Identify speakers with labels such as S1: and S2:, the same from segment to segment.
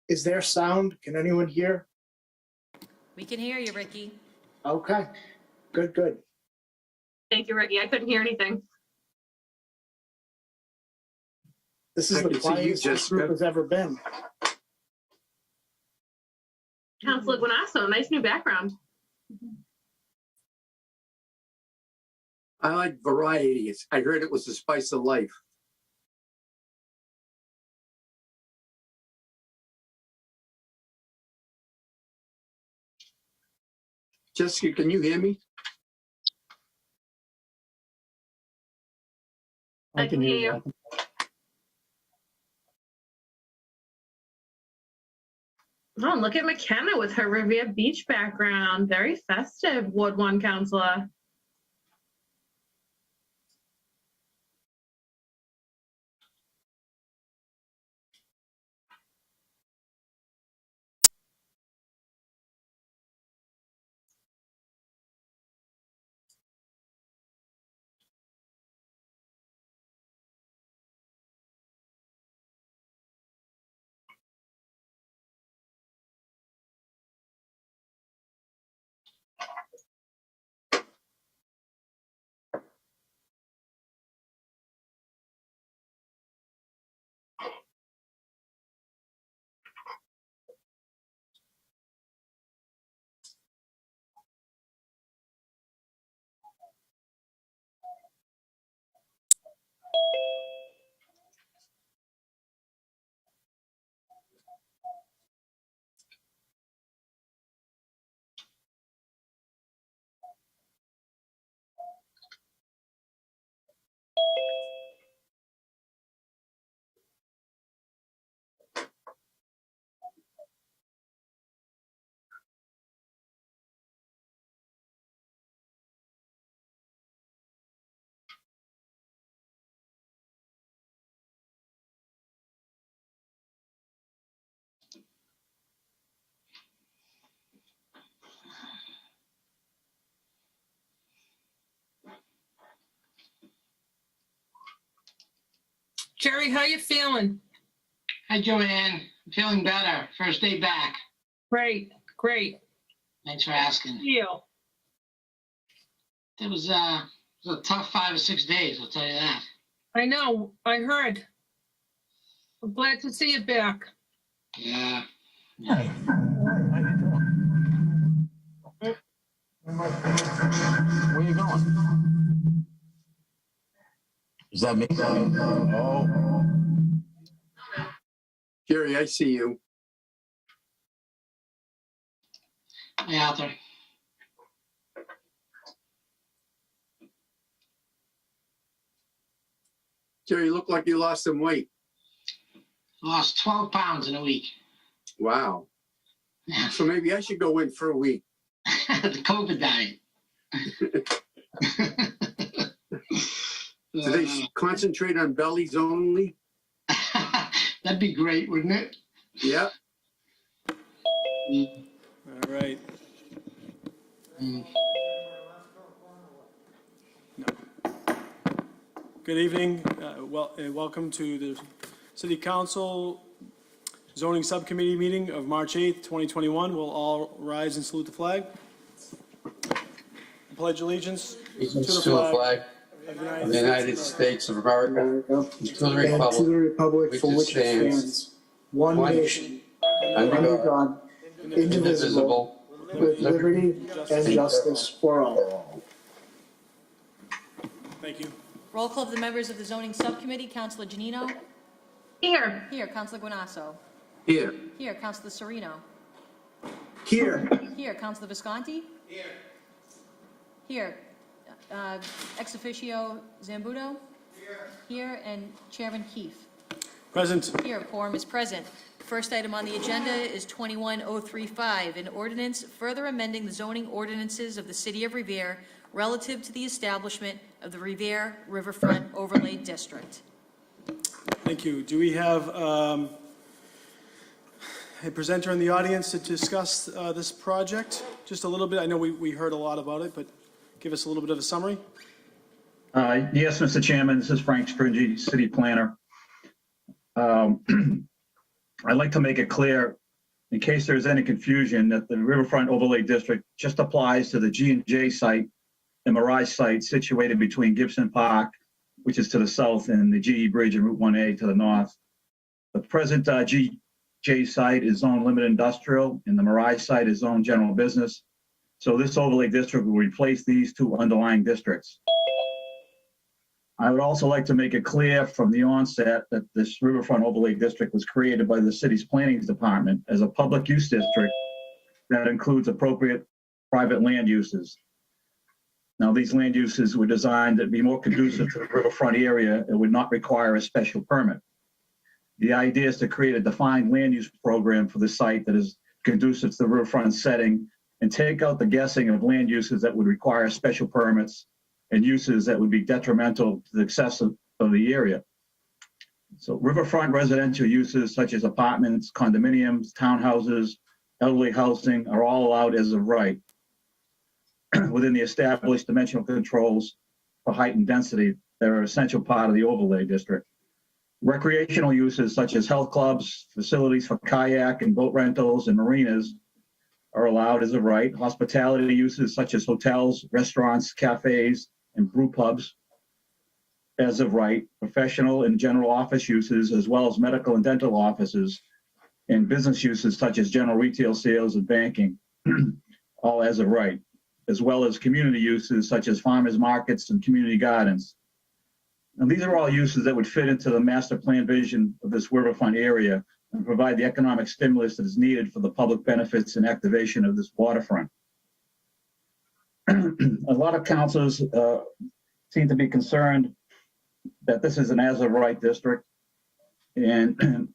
S1: Is there sound? Can anyone hear?
S2: We can hear you, Ricky.
S1: Okay, good.
S3: Thank you, Ricky. I couldn't hear anything.
S1: This is
S4: I
S1: the
S4: can see you,
S1: quietest this group
S4: Jessica.
S1: has ever been.
S3: Councilor Guanasso, nice new background.
S4: I like variety. I heard it was the spice of life. Jessica, can you hear me?
S3: I can hear you. Oh, look at McKenna with her Revere Beach background. Very festive, Ward 1 Councilor.
S5: Jerry, how you feeling?
S6: Hi, Joanne. I'm feeling better. First day back.
S5: Great.
S6: Thanks for asking.
S5: You.
S6: It was a tough 5 or 6 days, I'll tell you that.
S5: I know. I heard. I'm glad to see you back.
S6: Yeah.
S7: Hi. How you doing? Where you going? Is that me? Oh.
S4: Jerry, I see you.
S6: Hi, Arthur.
S4: Jerry, you look like you lost some weight.
S6: Lost 12 pounds in a week.
S4: Wow.
S6: Yeah.
S4: So maybe I should go in for a week.
S6: The COVID diet.
S4: Do they concentrate on bellies only?
S6: That'd be great, wouldn't it?
S4: Yeah.
S8: All right.
S6: Mm.
S8: No. Good evening. Welcome to the City Council Zoning Subcommittee meeting of March 8th, 2021. We'll all rise and salute the flag. Pledge allegiance
S9: To the flag of the United States of America,
S1: And
S9: to the
S1: to the republic for which it stands, one nation, under God, indivisible, with liberty and justice for all.
S8: Thank you.
S2: Roll call of the members of the zoning subcommittee. Councilor Janino?
S3: Here.
S2: Here. Councilor Guanasso?
S4: Here.
S2: Here. Councilor Sereno?
S1: Here,
S2: Here. Councilor Visconti? Here. Ex officio Zambuto? Here. And Chairman Keefe?
S8: Present.
S2: Here, quorum is present. First item on the agenda is 21035, an ordinance further amending the zoning ordinances of the City of Revere relative to the establishment of the Revere Riverfront Overlay District.
S8: Thank you. Do we have a presenter in the audience to discuss this project? Just a little bit. I know we heard a lot about it, but give us a little bit of a summary.
S7: Yes, Mr. Chairman, this is Frank Springy, City Planner. I'd like to make it clear, in case there's any confusion, that the Riverfront Overlay District just applies to the G&J site and Mirage site situated between Gibson Park, which is to the south, and the GE Bridge and Route 1A to the north. The present GJ site is zoned limited industrial, and the Mirage site is zoned general business. So this overlay district will replace these two underlying districts. I would also like to make it clear from the onset that this Riverfront Overlay District was created by the city's planning department as a public use district that includes appropriate private land uses. Now, these land uses were designed to be more conducive to the riverfront area and would not require a special permit. The idea is to create a defined land use program for the site that is conducive to the riverfront setting and take out the guessing of land uses that would require special permits and uses that would be detrimental to the success of the area. So riverfront residential uses such as apartments, condominiums, townhouses, elderly housing are all allowed as of right within the established dimensional controls for height and density that are an essential part of the overlay district. Recreational uses such as health clubs, facilities for kayak and boat rentals and marinas are allowed as of right. Hospitality uses such as hotels, restaurants, cafes, and brew pubs as of right. Professional and general office uses, as well as medical and dental offices, and business uses such as general retail sales and banking, all as of right, as well as community uses such as farmers markets and community gardens. And these are all uses that would fit into the master plan vision of this riverfront area and provide the economic stimulus that is needed for the public benefits and activation of this waterfront. A lot of councils seem to be concerned that this is an as-of-right district, and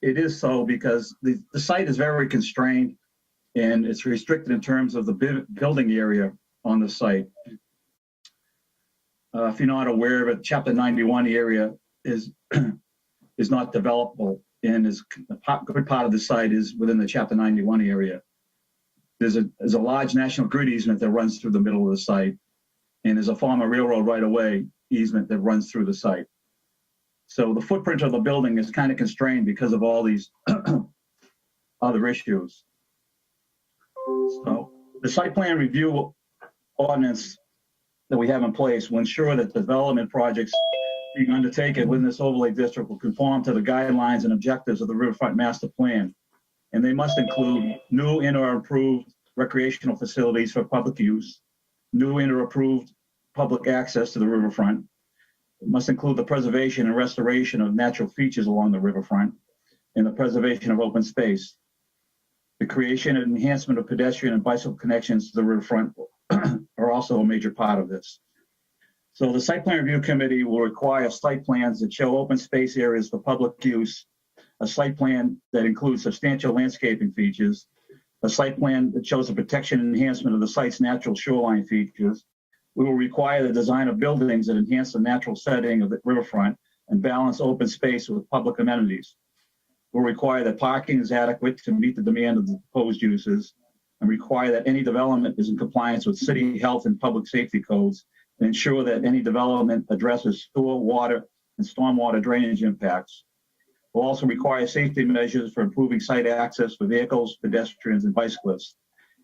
S7: it is so because the site is very constrained and it's restricted in terms of the building area on the site. If you're not aware of it, Chapter 91 area is not developable, and a good part of the site is within the Chapter 91 area. There's a large national grid easement that runs through the middle of the site, and there's a former railroad right-of-way easement that runs through the site. So the footprint of the building is kind of constrained because of all these other issues. So the site plan review ordinance that we have in place will ensure that development projects being undertaken within this overlay district will conform to the guidelines and objectives of the Riverfront Master Plan. And they must include new and or improved recreational facilities for public use, new and or approved public access to the riverfront. It must include the preservation and restoration of natural features along the riverfront and the preservation of open space. The creation and enhancement of pedestrian and bicycle connections to the riverfront are also a major part of this. So the Site Plan Review Committee will require site plans that show open space areas for public use, a site plan that includes substantial landscaping features, a site plan that shows the protection and enhancement of the site's natural shoreline features. We will require the design of buildings that enhance the natural setting of the riverfront and balance open space with public amenities. We'll require that parking is adequate to meet the demand of the proposed uses, and require that any development is in compliance with city health and public safety codes, and ensure that any development addresses sewer, water, and stormwater drainage impacts. We'll also require safety measures for improving site access for vehicles, pedestrians, and bicyclists,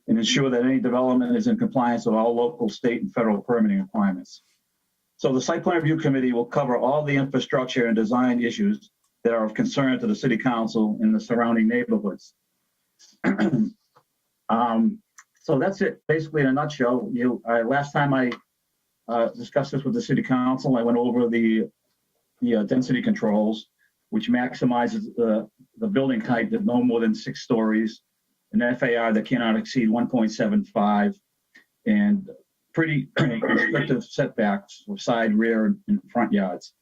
S7: and ensure that any development is in compliance with all local, state, and federal permitting requirements. So the Site Plan Review Committee will cover all the infrastructure and design issues that are of concern to the City Council and the surrounding neighborhoods. So that's it, basically in a nutshell. Last time I discussed this with the City Council, I went over the density controls, which maximizes the building height to no more than 6 stories, an FAR that cannot exceed 1.75, and pretty restrictive setbacks for side, rear, and front yards.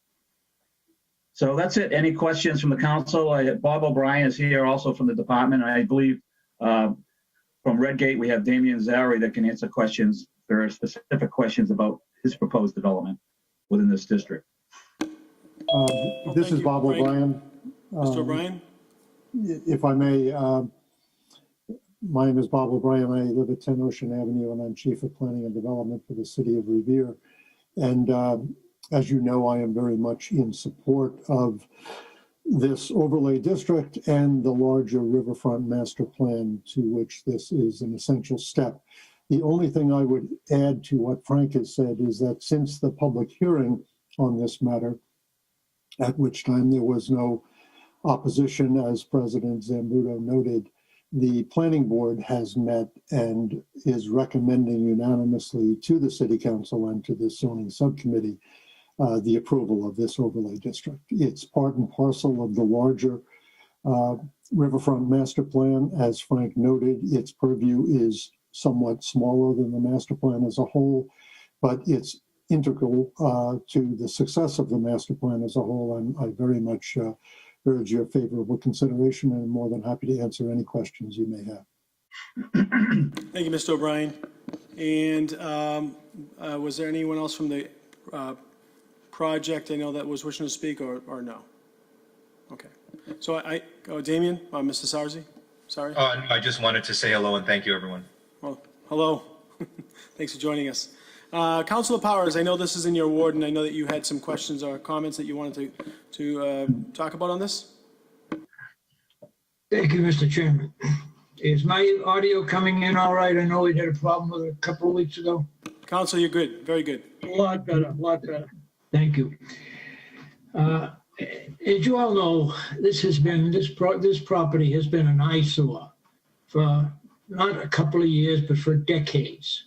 S7: So that's it. Any questions from the council? Bob O'Brien is here also from the department. I believe from Redgate, we have Damian Zari that can answer questions. There are specific questions about his proposed development within this district.
S1: This is Bob O'Brien.
S8: Mr. O'Brien?
S1: If I may, my name is Bob O'Brien. I live at 10 Ocean Avenue, and I'm Chief of Planning and Development for the City of Revere. And as you know, I am very much in support of this overlay district and the larger riverfront master plan, to which this is an essential step. The only thing I would add to what Frank has said is that since the public hearing on this matter, at which time there was no opposition, as President Zambudo noted, the planning board has met and is recommending unanimously to the city council and to the zoning subcommittee the approval of this overlay district. It's part and parcel of the larger riverfront master plan. As Frank noted, its purview is somewhat smaller than the master plan as a whole, but it's integral to the success of the master plan as a whole. And I very much urge your favorable consideration, and I'm more than happy to answer any questions you may have.
S8: Thank you, Mr. O'Brien. And was there anyone else from the project I know that was wishing to speak, or no? Okay. So Damien, Mr. Sarzi, sorry.
S10: No, I just wanted to say hello and thank you, everyone.
S8: Well, hello. Thanks for joining us. Councilor Powers, I know this is in your ward, and I know that you had some questions or comments that you wanted to talk about on this.
S11: Thank you, Mr. Chairman. Is my audio coming in all right? I know we had a problem with it a couple of weeks ago.
S8: Council, you're good. Very good.
S11: A lot better, a lot better. Thank you. As you all know, this property has been an eyesore for not a couple of years, but for decades.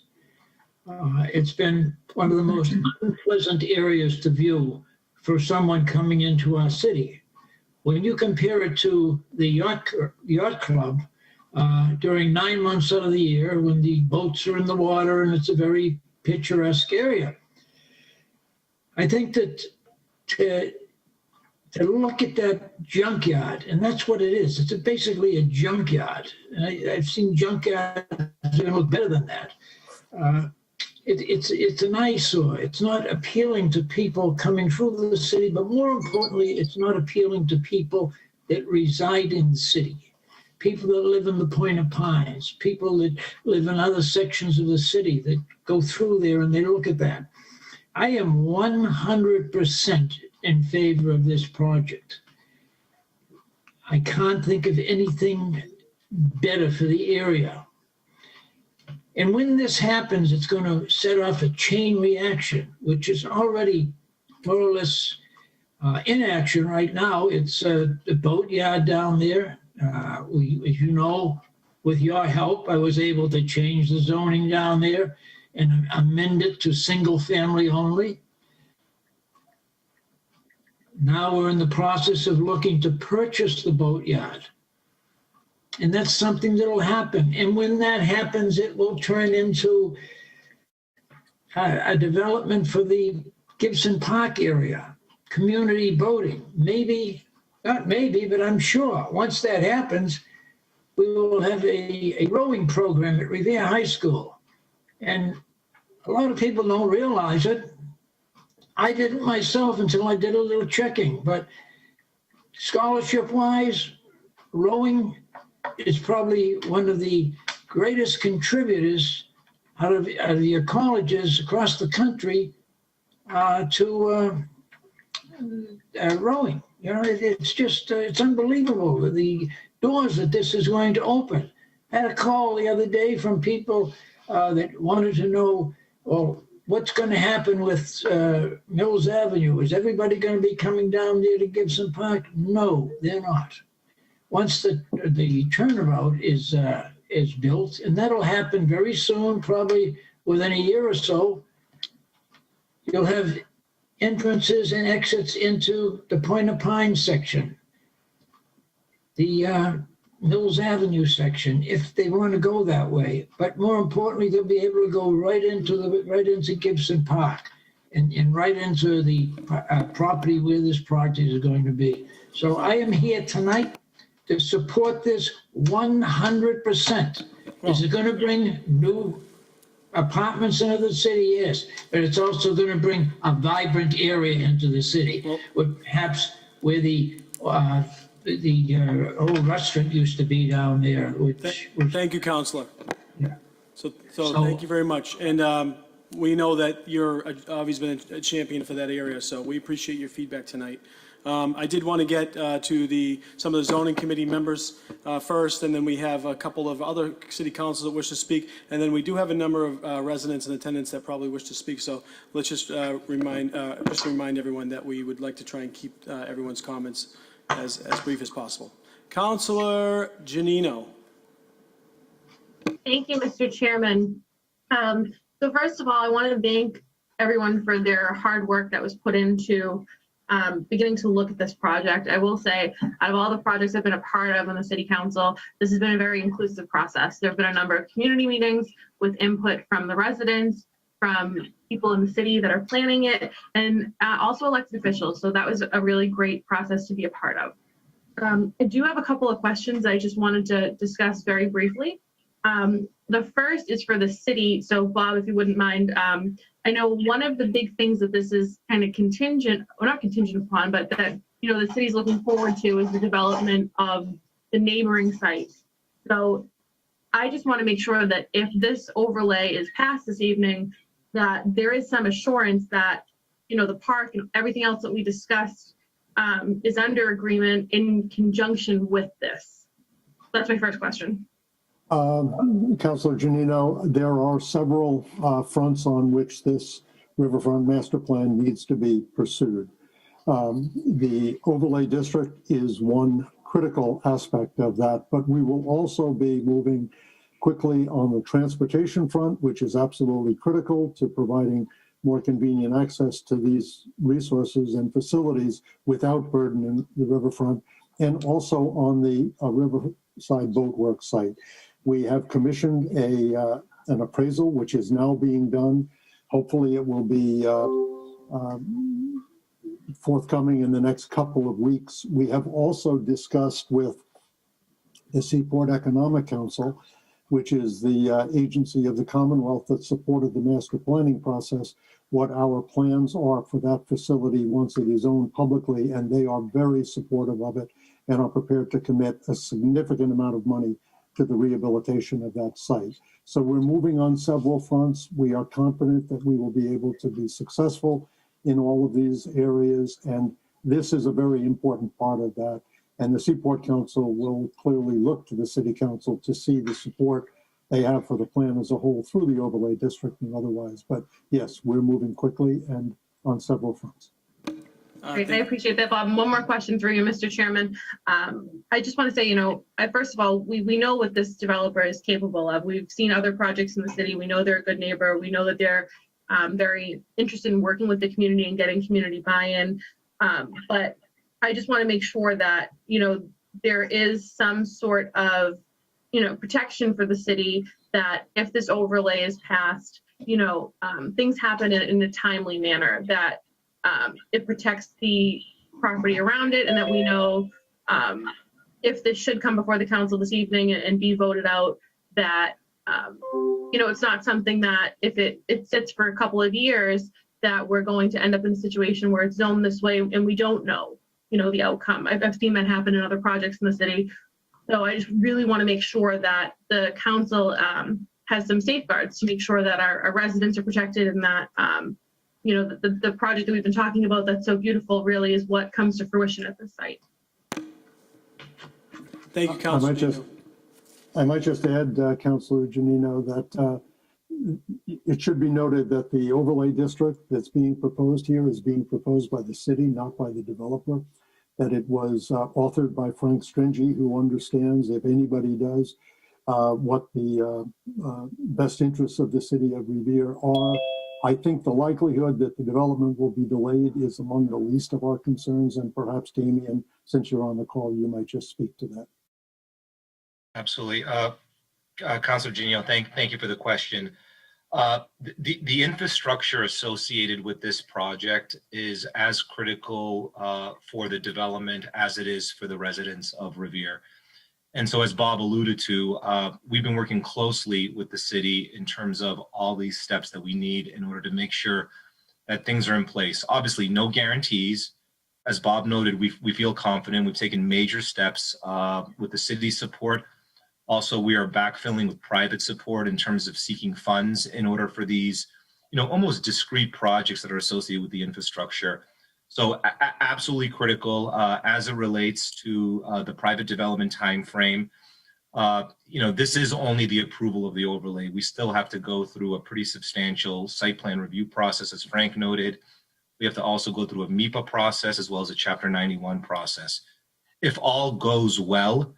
S11: It's been one of the most unpleasant areas to view for someone coming into our city. When you compare it to the yacht club, during 9 months out of the year, when the boats are in the water and it's a very picturesque area, I think that to look at that junkyard, and that's what it is. It's basically a junkyard. I've seen junkyards that look better than that. It's an eyesore. It's not appealing to people coming through the city, but more importantly, it's not appealing to people that reside in the city. People that live in the Point of Pines, people that live in other sections of the city that go through there and they look at that. I am 100% in favor of this project. I can't think of anything better for the area. And when this happens, it's going to set off a chain reaction, which is already more or less in action right now. It's the boat yard down there. As you know, with your help, I was able to change the zoning down there and amend it to single family only. Now we're in the process of looking to purchase the boat yard. And that's something that'll happen. And when that happens, it will turn into a development for the Gibson Park area, community boating. Maybe, not maybe, but I'm sure once that happens, we will have a rowing program at Revere High School. And a lot of people don't realize it. I didn't myself until I did a little checking, but scholarship-wise, rowing is probably one of the greatest contributors out of your colleges across the country to rowing. You know, it's just, it's unbelievable, the doors that this is going to open. I had a call the other day from people that wanted to know, well, what's going to happen with Mills Avenue? Is everybody going to be coming down there to Gibson Park? No, they're not. Once the turnabout is built, and that'll happen very soon, probably within a year or so, you'll have entrances and exits into the Point of Pines section, the Mills Avenue section, if they want to go that way. But more importantly, they'll be able to go right into Gibson Park and right into the property where this project is going to be. So I am here tonight to support this 100%. Is it going to bring new apartments into the city? Yes, but it's also going to bring a vibrant area into the city, perhaps where the old restaurant used to be down there.
S8: Thank you, Councilor.
S11: Yeah.
S8: So thank you very much. And we know that you're obviously been a champion for that area, so we appreciate your feedback tonight. I did want to get to some of the zoning committee members first, and then we have a couple of other city councils that wish to speak, and then we do have a number of residents in attendance that probably wish to speak. So let's just remind everyone that we would like to try and keep everyone's comments as brief as possible. Councilor Janino.
S3: Thank you, Mr. Chairman. So first of all, I wanted to thank everyone for their hard work that was put into beginning to look at this project. I will say, out of all the projects I've been a part of on the City Council, this has been a very inclusive process. There have been a number of community meetings with input from the residents, from people in the city that are planning it, and also elected officials. So that was a really great process to be a part of. I do have a couple of questions I just wanted to discuss very briefly. The first is for the city. So Bob, if you wouldn't mind, I know one of the big things that this is kind of contingent, or not contingent upon, but that, you know, the city's looking forward to is the development of the neighboring sites. So I just want to make sure that if this overlay is passed this evening, that there is some assurance that, you know, the park and everything else that we discussed is under agreement in conjunction with this. That's my first question.
S1: Councilor Janino, there are several fronts on which this riverfront master plan needs to be pursued. The overlay district is one critical aspect of that, but we will also be moving quickly on the transportation front, which is absolutely critical to providing more convenient access to these resources and facilities without burdening the riverfront, and also on the Riverside Boatworks site. We have commissioned an appraisal, which is now being done. Hopefully it will be forthcoming in the next couple of weeks. We have also discussed with the Seaport Economic Council, which is the agency of the Commonwealth that supported the master planning process, what our plans are for that facility once it is owned publicly, and they are very supportive of it and are prepared to commit a significant amount of money to the rehabilitation of that site. So we're moving on several fronts. We are confident that we will be able to be successful in all of these areas, and this is a very important part of that. And the Seaport Council will clearly look to the City Council to see the support they have for the plan as a whole through the overlay district and otherwise. But yes, we're moving quickly and on several fronts.
S3: Great, I appreciate that, Bob. And one more question for you, Mr. Chairman. I just want to say, you know, first of all, we know what this developer is capable of. We've seen other projects in the city. We know they're a good neighbor. We know that they're very interested in working with the community and getting community buy-in. But I just want to make sure that, you know, there is some sort of, you know, protection for the city, that if this overlay is passed, you know, things happen in a timely manner, that it protects the property around it, and that we know if this should come before the council this evening and be voted out, that you know, it's not something that if it sits for a couple of years, that we're going to end up in a situation where it's zoned this way and we don't know, you know, the outcome. I've seen that happen in other projects in the city. So I just really want to make sure that the council has some safeguards to make sure that our residents are protected, and that you know, the project that we've been talking about that's so beautiful really is what comes to fruition at this site.
S8: Thank you, Councilor.
S1: I might just add, Councilor Janino, that it should be noted that the overlay district that's being proposed here is being proposed by the city, not by the developer. That it was authored by Frank Stringy, who understands, if anybody does, what the best interests of the city of Revere are. I think the likelihood that the development will be delayed is among the least of our concerns, and perhaps Damien, since you're on the call, you might just speak to that.
S10: Absolutely. Councilor Genio, thank you for the question. The infrastructure associated with this project is as critical for the development as it is for the residents of Revere. And so, as Bob alluded to, we've been working closely with the city in terms of all these steps that we need in order to make sure that things are in place. Obviously, no guarantees. As Bob noted, we feel confident. We've taken major steps with the city's support. Also, we are backfilling with private support in terms of seeking funds in order for these, you know, almost discrete projects that are associated with the infrastructure. So absolutely critical as it relates to the private development timeframe. This is only the approval of the overlay. We still have to go through a pretty substantial site plan review process, as Frank noted. We have to also go through a MIPA process as well as a Chapter 91 process. If all goes well,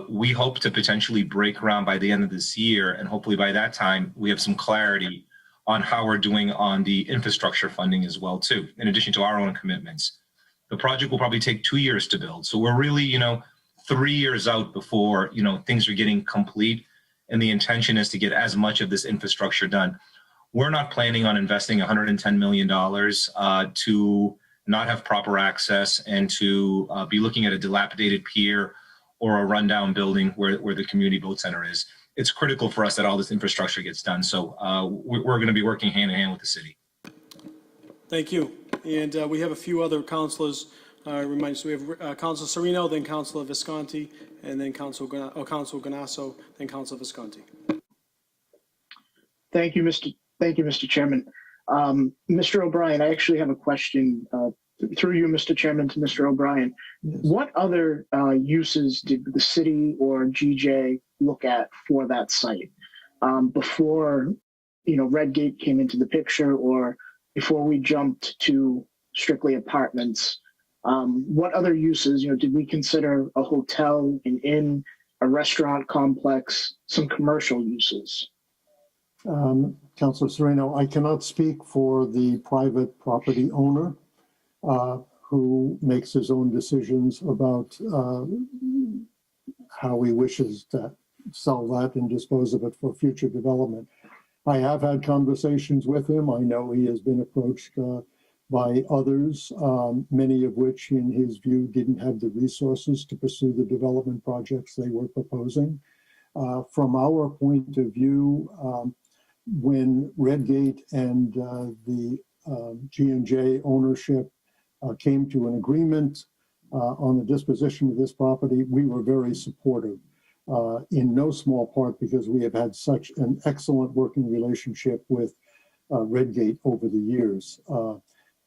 S10: we hope to potentially break ground by the end of this year, and hopefully by that time we have some clarity on how we're doing on the infrastructure funding as well too, in addition to our own commitments. The project will probably take 2 years to build, so we're really 3 years out before things are getting complete, and the intention is to get as much of this infrastructure done. We're not planning on investing $110 million to not have proper access and to be looking at a dilapidated pier or a rundown building where the community boat center is. It's critical for us that all this infrastructure gets done. So we're going to be working hand in hand with the city.
S8: Thank you. And we have a few other councilors. So we have Councilor Serino, then Councilor Visconti, and then Councilor Ganasso, then Councilor Visconti.
S12: Thank you, Mr. Chairman. Mr. O'Brien, I actually have a question through you, Mr. Chairman, to Mr. O'Brien.
S1: Yes.
S12: What other uses did the city or GJ look at for that site before, Redgate came into the picture, or before we jumped to strictly apartments? What other uses, did we consider a hotel, an inn, a restaurant complex, some commercial uses?
S1: Councilor Serino, I cannot speak for the private property owner who makes his own decisions about how he wishes to sell that and dispose of it for future development. I have had conversations with him. I know he has been approached by others, many of which, in his view, didn't have the resources to pursue the development projects they were proposing. From our point of view, when Redgate and the G&J ownership came to an agreement on the disposition of this property, we were very supportive, in no small part because we have had such an excellent working relationship with Redgate over the years.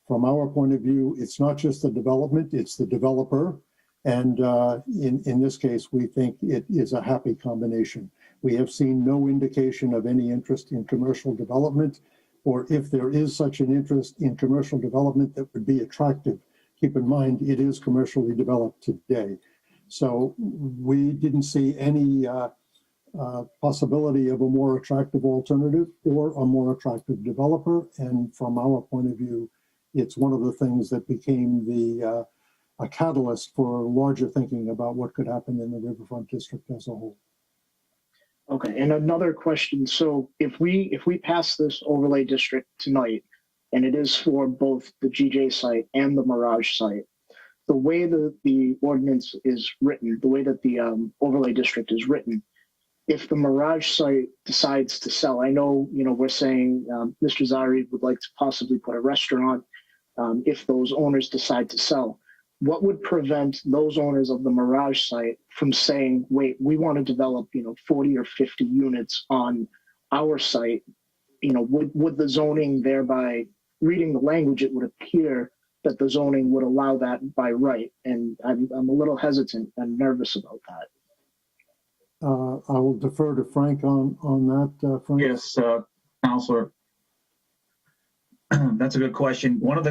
S1: From our point of view, it's not just the development, it's the developer. And in this case, we think it is a happy combination. We have seen no indication of any interest in commercial development, or if there is such an interest in commercial development that would be attractive. Keep in mind, it is commercially developed today. So we didn't see any possibility of a more attractive alternative or a more attractive developer. And from our point of view, it's one of the things that became a catalyst for larger thinking about what could happen in the Riverfront District as a whole.
S12: Okay, and another question. So if we pass this overlay district tonight, and it is for both the GJ site and the Mirage site, the way that the ordinance is written, the way that the overlay district is written, if the Mirage site decides to sell, I know, we're saying Mr. Zari would like to possibly put a restaurant if those owners decide to sell. What would prevent those owners of the Mirage site from saying, wait, we want to develop, 40 or 50 units on our site? Would the zoning thereby, reading the language, it would appear that the zoning would allow that by right. And I'm a little hesitant and nervous about that.
S1: I will defer to Frank on that. Frank?
S7: Yes, Councilor. That's a good question. One of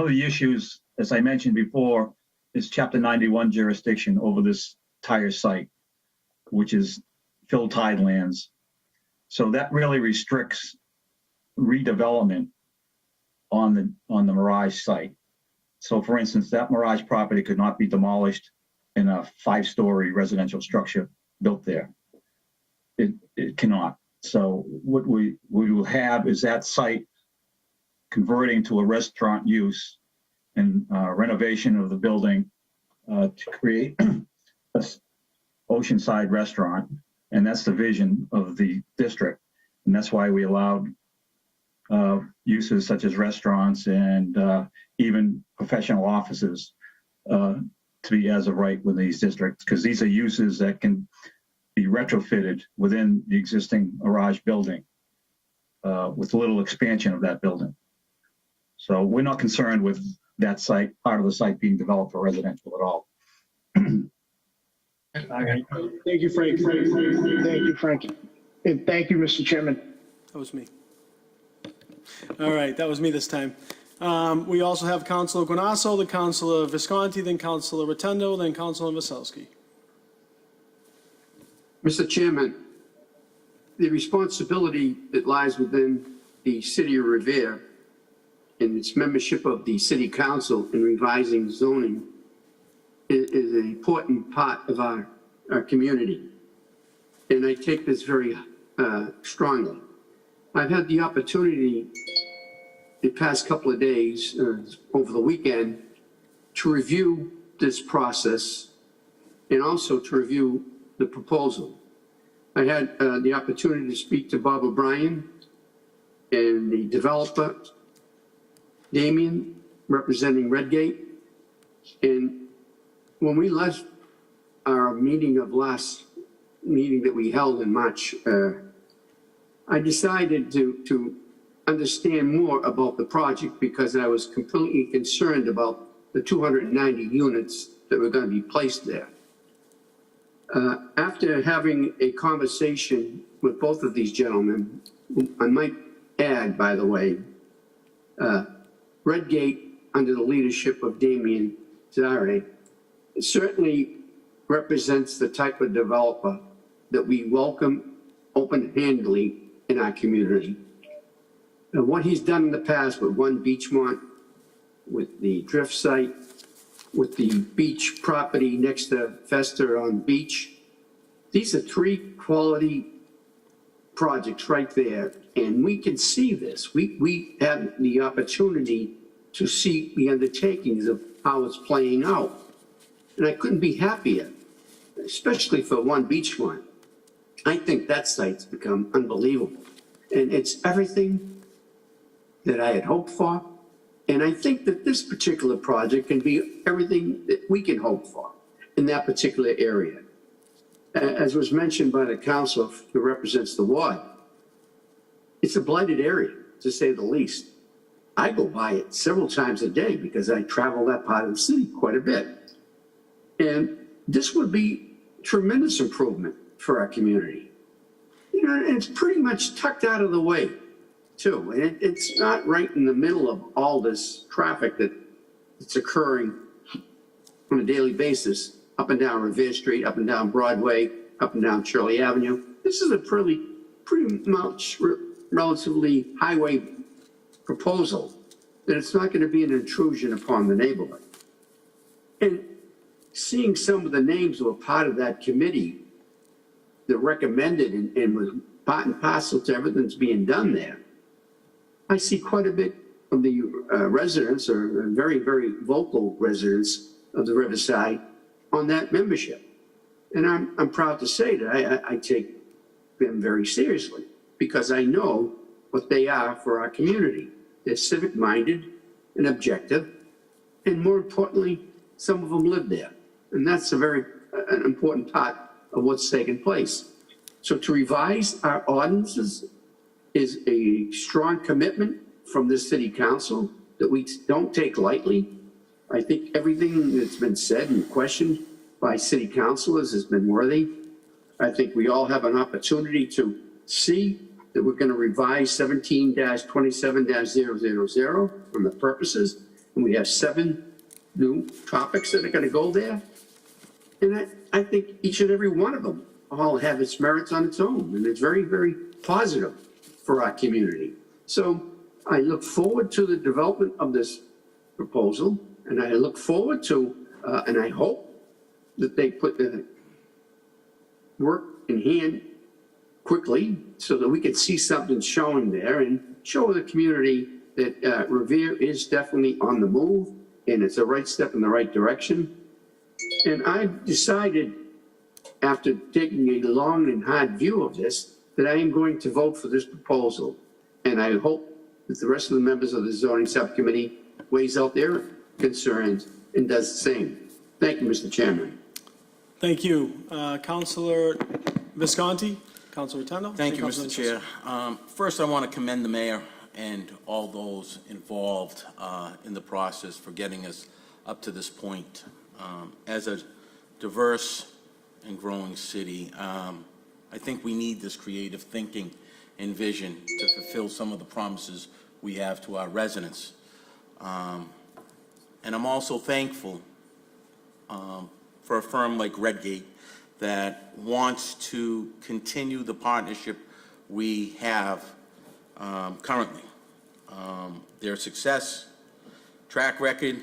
S7: the issues, as I mentioned before, is Chapter 91 jurisdiction over this entire site, which is filled tidelands. So that really restricts redevelopment on the Mirage site. So for instance, that Mirage property could not be demolished in a 5-story residential structure built there. It cannot. So what we will have is that site converting to a restaurant use and renovation of the building to create an oceanside restaurant. And that's the vision of the district. And that's why we allowed uses such as restaurants and even professional offices to be as of right with these districts, because these are uses that can be retrofitted within the existing Mirage building with little expansion of that building. So we're not concerned with that site, part of the site being developed for residential at all.
S12: All right. Thank you, Frank. Thank you, Frank. And thank you, Mr. Chairman.
S8: That was me. All right, that was me this time. We also have Councilor Guanasso, then Councilor Visconti, then Councilor Rotundo, then Councilor Vasselski.
S4: Mr. Chairman, the responsibility that lies within the city of Revere and its membership of the city council in revising zoning is an important part of our community. And I take this very strongly. I've had the opportunity the past couple of days, over the weekend, to review this process and also to review the proposal. I had the opportunity to speak to Bob O'Brien and the developer, Damien, representing Redgate. And when we left our meeting of last meeting that we held in March, I decided to understand more about the project because I was completely concerned about the 290 units that were going to be placed there. After having a conversation with both of these gentlemen, I might add, by the way, Redgate, under the leadership of Damien Zare, certainly represents the type of developer that we welcome open-handedly in our community. And what he's done in the past with One Beachmont, with the drift site, with the beach property next to Fester on Beach, these are three quality projects right there. And we can see this. We have the opportunity to see the undertakings of how it's playing out. And I couldn't be happier, especially for One Beachmont. I think that site's become unbelievable. And it's everything that I had hoped for. And I think that this particular project can be everything that we can hope for in that particular area. As was mentioned by the council who represents the ward, it's a blighted area, to say the least. I go by it several times a day because I travel that part of the city quite a bit. And this would be tremendous improvement for our community. You know, and it's pretty much tucked out of the way, too. And it's not right in the middle of all this traffic that's occurring on a daily basis, up and down Revere Street, up and down Broadway, up and down Shirley Avenue. This is a pretty much relatively highway proposal, that it's not going to be an intrusion upon the neighborhood. And seeing some of the names that were part of that committee that recommended and was part and parcel to everything that's being done there, I see quite a bit of the residents, or very, very vocal residents of the Riverside, on that membership. And I'm proud to say that I take them very seriously because I know what they are for our community. They're civic-minded and objective, and more importantly, some of them live there. And that's an important part of what's taken place. So to revise our ordinances is a strong commitment from this city council that we don't take lightly. I think everything that's been said and questioned by city councilors has been worthy. I think we all have an opportunity to see that we're going to revise 17-27-000 from the purposes, and we have 7 new topics that are going to go there. And I think each and every one of them all have its merits on its own, and it's very, very positive for our community. So I look forward to the development of this proposal, and I look forward to, and I hope that they put the work in hand quickly so that we can see something showing there and show the community that Revere is definitely on the move and it's a right step in the right direction. And I've decided, after taking a long and hard view of this, that I am going to vote for this proposal. And I hope that the rest of the members of the zoning subcommittee weighs out their concerns and does the same. Thank you, Mr. Chairman.
S8: Thank you. Councilor Visconti, Councilor Rotundo.
S13: Thank you, Mr. Chair. First, I want to commend the mayor and all those involved in the process for getting us up to this point. As a diverse and growing city, I think we need this creative thinking and vision to fulfill some of the promises we have to our residents. And I'm also thankful for a firm like Redgate that wants to continue the partnership we have currently. Their success, track record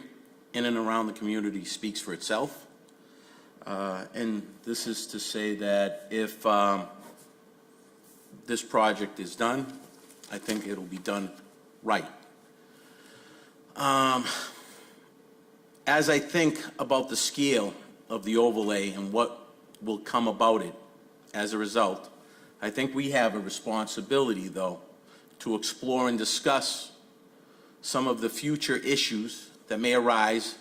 S13: in and around the community speaks for itself. And this is to say that if this project is done, I think it'll be done right. As I think about the scale of the overlay and what will come about it as a result, I think we have a responsibility, though, to explore and discuss some of the future issues that may arise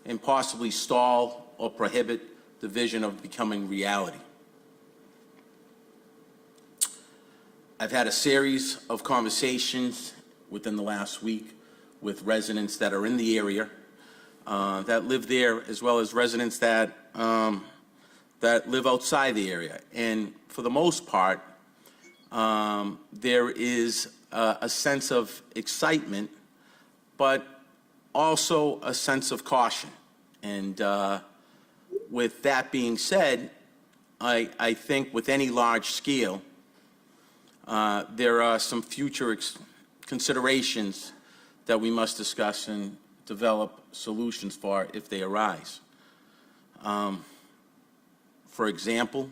S13: and possibly stall or prohibit the vision of becoming reality. I've had a series of conversations within the last week with residents that are in the area, that live there, as well as residents that live outside the area. And for the most part, there is a sense of excitement, but also a sense of caution. And with that being said, I think with any large scale, there are some future considerations that we must discuss and develop solutions for if they arise. For example,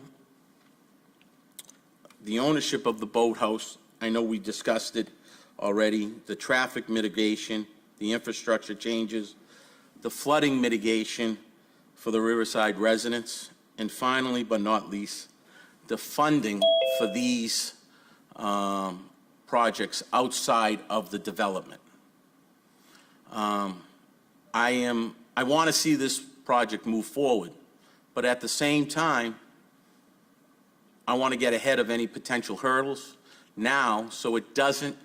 S13: the ownership of the boathouse, I know we discussed it already, the traffic mitigation, the infrastructure changes, the flooding mitigation for the Riverside residents, and finally, but not least, the funding for these projects outside of the development. I want to see this project move forward, but at the same time, I want to get ahead of any potential hurdles now so it doesn't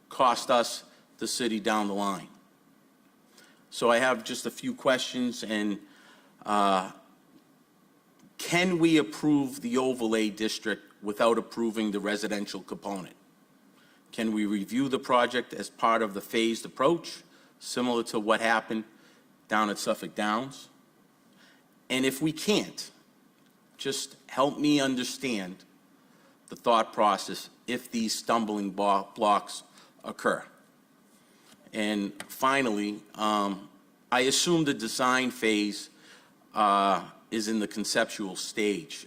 S13: cost us, the city, down the line. So I have just a few questions, and can we approve the overlay district without approving the residential component? Can we review the project as part of the phased approach, similar to what happened down at Suffolk Downs? And if we can't, just help me understand the thought process if these stumbling blocks occur. And finally, I assume the design phase is in the conceptual stage.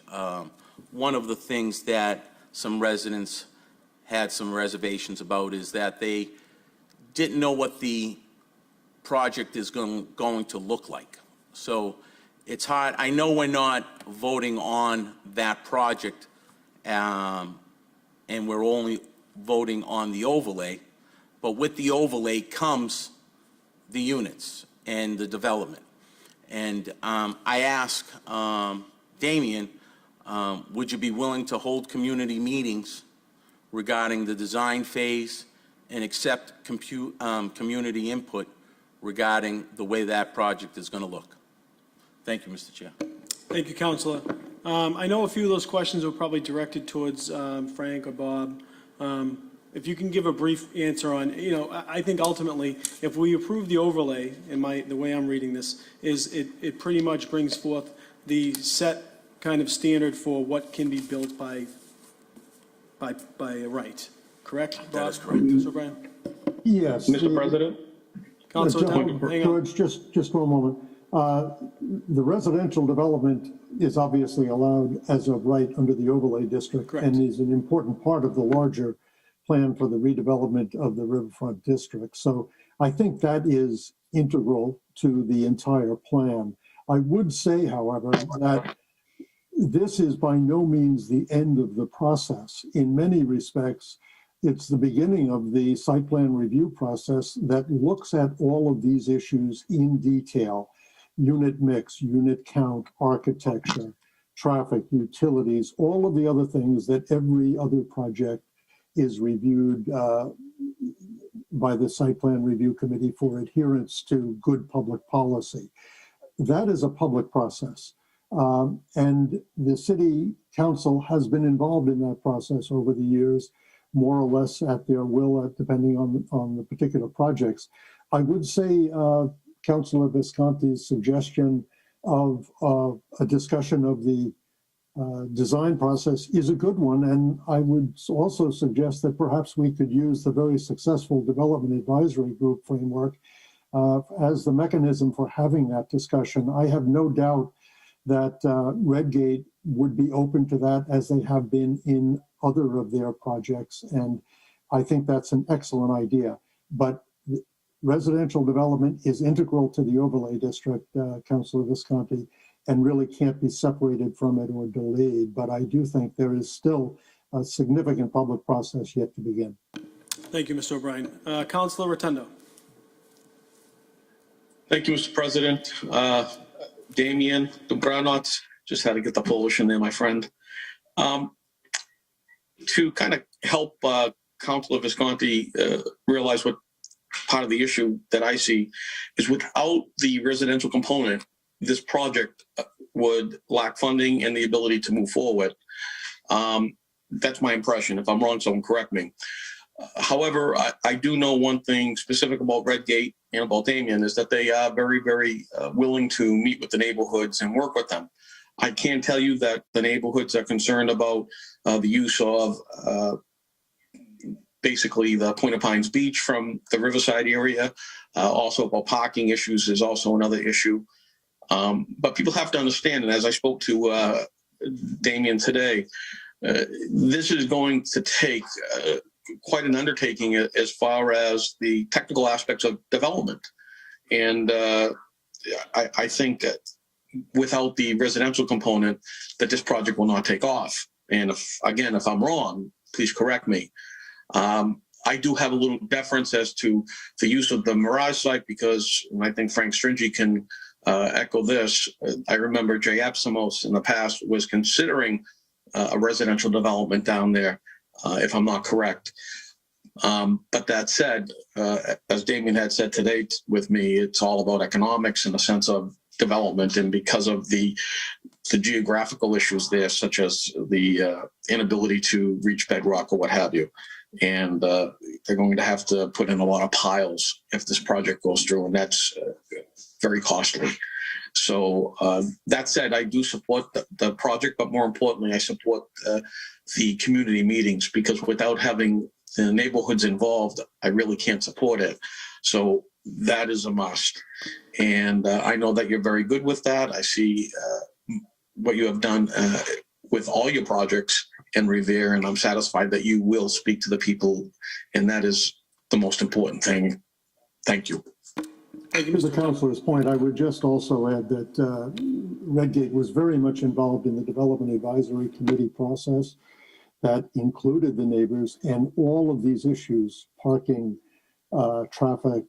S13: One of the things that some residents had some reservations about is that they didn't know what the project is going to look like. So it's hard. I know we're not voting on that project, and we're only voting on the overlay, but with the overlay comes the units and the development. And I ask Damien, would you be willing to hold community meetings regarding the design phase and accept community input regarding the way that project is going to look? Thank you, Mr. Chair.
S8: Thank you, Councilor. I know a few of those questions were probably directed towards Frank or Bob. If you can give a brief answer on, I think ultimately, if we approve the overlay, the way I'm reading this, is it pretty much brings forth the set kind of standard for what can be built by right, correct, Bob?
S13: That is correct.
S8: Mr. O'Brien?
S1: Yes.
S14: Mr. President?
S8: Councilor Duncan, hang on.
S1: George, just one moment. The residential development is obviously allowed as of right under the overlay district.
S8: Correct.
S1: And is an important part of the larger plan for the redevelopment of the Riverfront district. So I think that is integral to the entire plan. I would say, however, that this is by no means the end of the process. In many respects, it's the beginning of the site plan review process that looks at all of these issues in detail: unit mix, unit count, architecture, traffic, utilities, all of the other things that every other project is reviewed by the Site Plan Review Committee for adherence to good public policy. That is a public process. And the city council has been involved in that process over the years, more or less at their will, depending on the particular projects. I would say Councilor Visconti's suggestion of a discussion of the design process is a good one. And I would also suggest that perhaps we could use the very successful Development Advisory Group framework as the mechanism for having that discussion. I have no doubt that Redgate would be open to that, as they have been in other of their projects. And I think that's an excellent idea. But residential development is integral to the overlay district, Councilor Visconti, and really can't be separated from it or delayed. But I do think there is still a significant public process yet to begin.
S8: Thank you, Mr. O'Brien. Councilor Rotundo.
S14: Thank you, Mr. President. Damian Dobranots, just had to get the Polish in there, my friend. To kind of help Councilor Visconti realize what part of the issue that I see is, without the residential component, this project would lack funding and the ability to move forward. That's my impression. If I'm wrong, someone correct me. However, I do know one thing specific about Redgate and about Damien, is that they are very, very willing to meet with the neighborhoods and work with them. I can tell you that the neighborhoods are concerned about the use of basically the Point of Pines Beach from the Riverside area. Also about parking issues is also another issue. But people have to understand, and as I spoke to Damien today, this is going to take quite an undertaking as far as the technical aspects of development. And I think that without the residential component, that this project will not take off. And if I'm wrong, please correct me. I do have a little deference as to the use of the Mirage site, because, and I think Frank Stringy can echo this, I remember Jay Epsimos in the past was considering a residential development down there, if I'm not correct. But that said, as Damien had said today with me, it's all about economics in the sense of development, and because of the geographical issues there, such as the inability to reach bedrock or what have you. And they're going to have to put in a lot of piles if this project goes through, and that's very costly. So that said, I do support the project, but more importantly, I support the community meetings, because without having the neighborhoods involved, I really can't support it. So that is a must. And I know that you're very good with that. I see what you have done with all your projects in Revere, and I'm satisfied that you will speak to the people, and that is the most important thing. Thank you.
S8: Thank you,
S1: To the councilor's point, I would just also add that Redgate was very much involved in the Development Advisory Committee process that included the neighbors, and all of these issues, parking, traffic,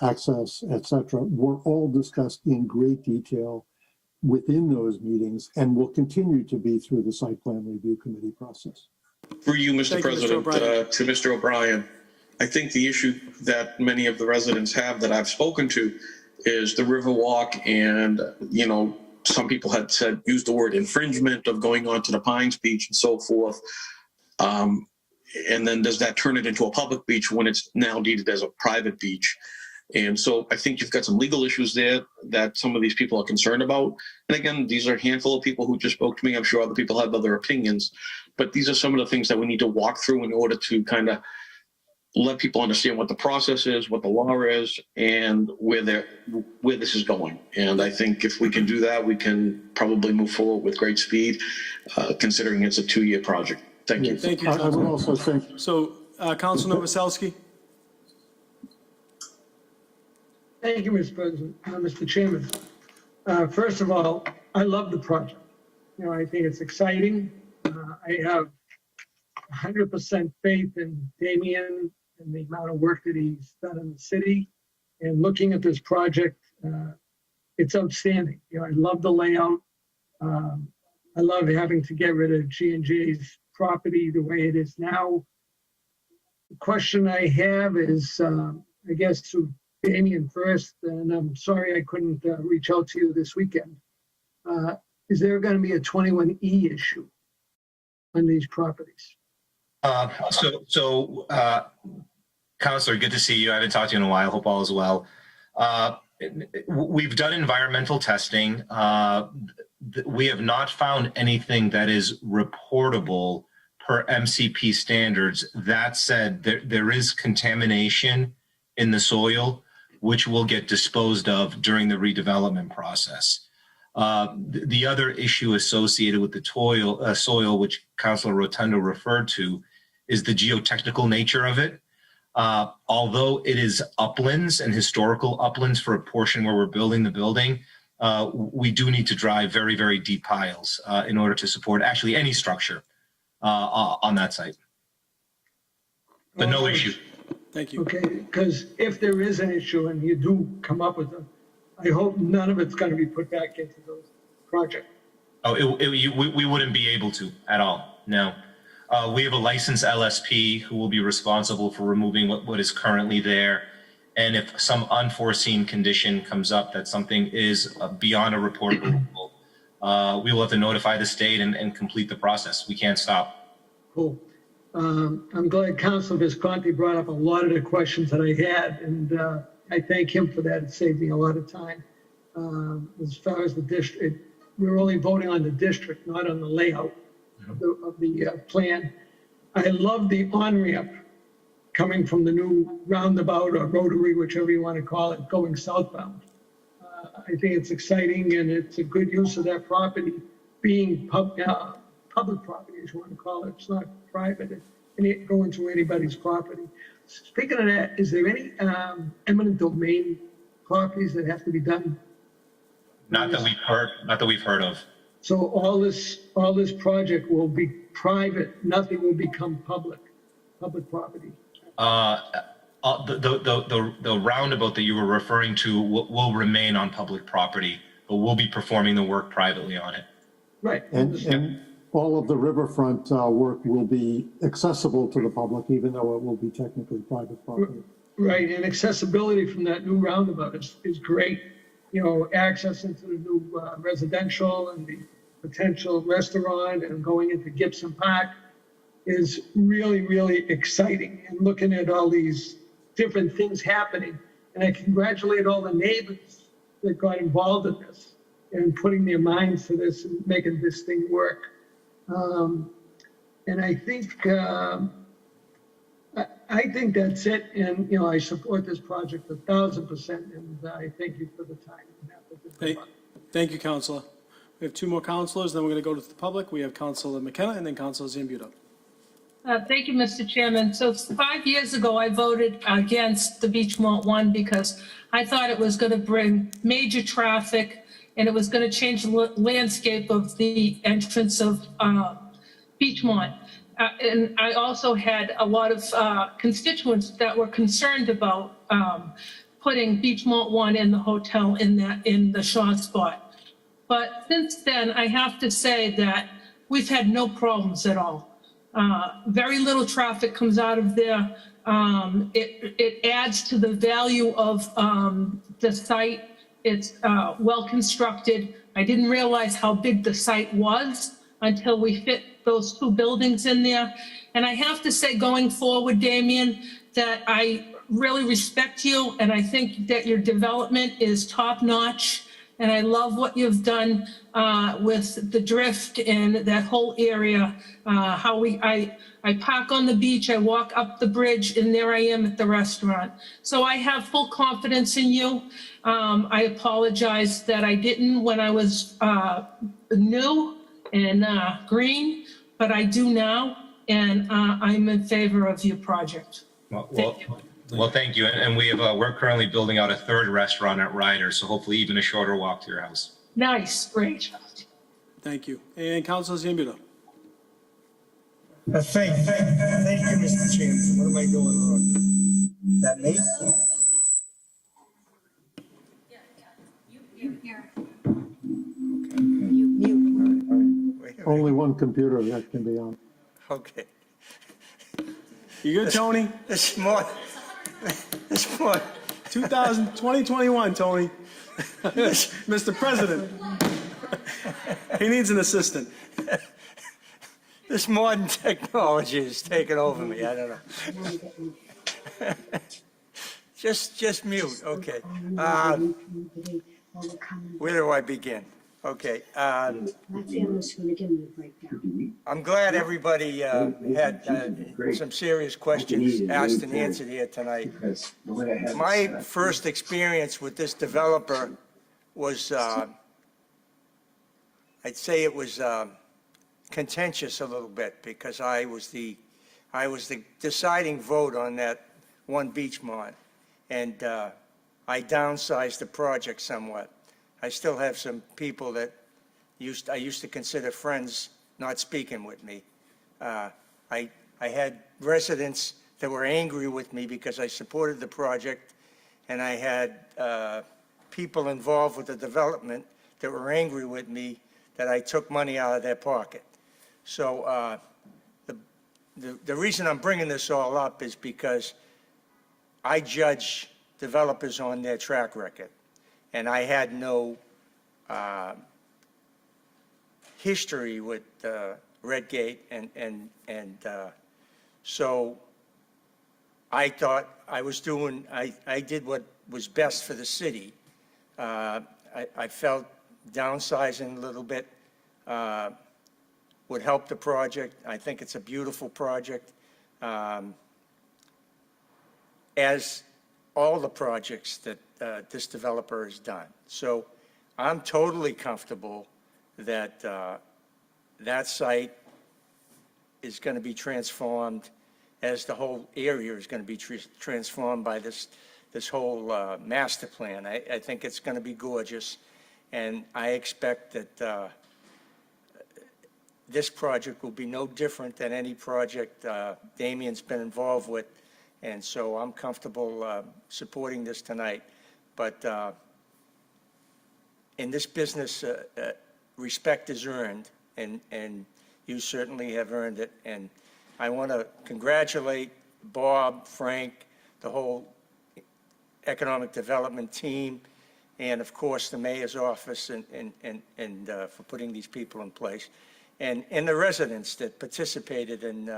S1: access, etc., were all discussed in great detail within those meetings, and will continue to be through the Site Plan Review Committee process.
S14: For you, Mr.
S8: Thank you,
S14: President, to Mr. O'Brien, I think the issue that many of the residents have that I've spoken to is the Riverwalk, and, you know, some people had said, used the word infringement of going onto the Pines Beach and so forth. And then does that turn it into a public beach when it's now deeded as a private beach? And so I think you've got some legal issues there that some of these people are concerned about. And again, these are a handful of people who just spoke to me. I'm sure other people have other opinions, but these are some of the things that we need to walk through in order to kind of let people understand what the process is, what the law is, and where this is going. And I think if we can do that, we can probably move forward with great speed, considering it's a 2-year project. Thank you.
S8: Thank you,
S1: I would also say,
S8: So, Councilor Novoselsky.
S15: Thank you, Mr. President, Mr. Chairman. First of all, I love the project. You know, I think it's exciting. I have 100% faith in Damien and the amount of work that he's done in the city. And looking at this project, it's outstanding. You know, I love the layout. I love having to get rid of G&J's property the way it is now. question I have is, I guess to Damien first, and I'm sorry I couldn't reach out to you this weekend. Is there going to be a 21E issue on these properties?
S10: Counselor, good to see you. I haven't talked to you in a while. Hope all is well. We've done environmental testing. We have not found anything that is reportable per MCP standards. That said, there is contamination in the soil, which will get disposed of during the redevelopment process. The other issue associated with the soil, which Councilor Rotundo referred to, is the geotechnical nature of it. Although it is uplands and historical uplands for a portion where we're building the building, we do need to drive very, very deep piles in order to support actually any structure on that site. But no issue.
S8: Thank you.
S15: Okay, because if there is an issue and you do come up with them, I hope none of it's going to be put back into those projects.
S10: Oh, we wouldn't be able to at all. No. We have a licensed LSP who will be responsible for removing what is currently there. And if some unforeseen condition comes up that something is beyond a reportable, we will have to notify the state and complete the process. We can't stop.
S15: Cool. I'm glad Councilor Visconti brought up a lot of the questions that I had, and I thank him for that. It saved me a lot of time. As far as the district, we're only voting on the district, not on the layout of the plan. I love the on-ramp coming from the new roundabout or rotary, whichever you want to call it, going southbound. I think it's exciting, and it's a good use of that property being public property, as you want to call it. It's not private, and it going to anybody's property. Speaking of that, is there any eminent domain properties that have to be done?
S10: Not that we've heard of.
S15: So all this project will be private. Nothing will become public property.
S10: The roundabout that you were referring to will remain on public property, but we'll be performing the work privately on it.
S15: Right.
S1: And all of the riverfront work will be accessible to the public, even though it will be technically private property.
S15: Right, and accessibility from that new roundabout is great. You know, access into the new residential and the potential restaurant and going into Gibson Park is really, really exciting. And looking at all these different things happening, and I congratulate all the neighbors that got involved in this and putting their minds to this and making this thing work. And I think that's it. And, you know, I support this project 1,000%. And I thank you for the time.
S8: Thank you, Councilor. We have two more councilors, then we're going to go to the public. We have Councilor McKenna and then Councilor Zambudo.
S5: Thank you, Mr. Chairman. So 5 years ago, I voted against the Beachmont one because I thought it was going to bring major traffic and it was going to change the landscape of the entrance of Beachmont. And I also had a lot of constituents that were concerned about putting Beachmont 1 in the hotel in the Shaw spot. But since then, I have to say that we've had no problems at all. Very little traffic comes out of there. It adds to the value of the site. It's well constructed. I didn't realize how big the site was until we fit those two buildings in there. And I have to say, going forward, Damien, that I really respect you, and I think that your development is top notch. And I love what you've done with the drift and that whole area. I park on the beach, I walk up the bridge, and there I am at the restaurant. So I have full confidence in you. I apologize that I didn't when I was new and green, but I do now, and I'm in favor of your project.
S10: Well, thank you. And we have we're currently building out a third restaurant at Ryder, so hopefully even a shorter walk to your house.
S5: Nice, great.
S8: Thank you. And Councilor Zambudo.
S16: Thank you, Mr. Chairman. What am I doing wrong? That me?
S1: Only one computer that can be on.
S16: Okay.
S8: You good, Tony?
S16: This more.
S8: 2021, Tony. Mr. President. He needs an assistant.
S16: This modern technology is taking over me. I don't know. Just mute. Okay. Where do I begin? Okay. I'm glad everybody had some serious questions asked and answered here tonight. My first experience with this developer was, I'd say it was contentious a little bit, because I was the deciding vote on that one Beachmont, and I downsized the project somewhat. I still have some people that I used to consider friends not speaking with me. I had residents that were angry with me because I supported the project, and I had people involved with the development that were angry with me that I took money out of their pocket. So the reason I'm bringing this all up is because I judge developers on their track record, and I had no history with Redgate, and so I thought I was doing, I did what was best for the city. I felt downsizing a little bit would help the project. I think it's a beautiful project, as all the projects that this developer has done. So I'm totally comfortable that that site is going to be transformed, as the whole area is going to be transformed by this whole master plan. I think it's going to be gorgeous, and I expect that this project will be no different than any project Damien's been involved with, and so I'm comfortable supporting this tonight. But in this business, respect is earned, and you certainly have earned it. And I want to congratulate Bob, Frank, the whole economic development team, and of course the mayor's office, and for putting these people in place, and the residents that participated in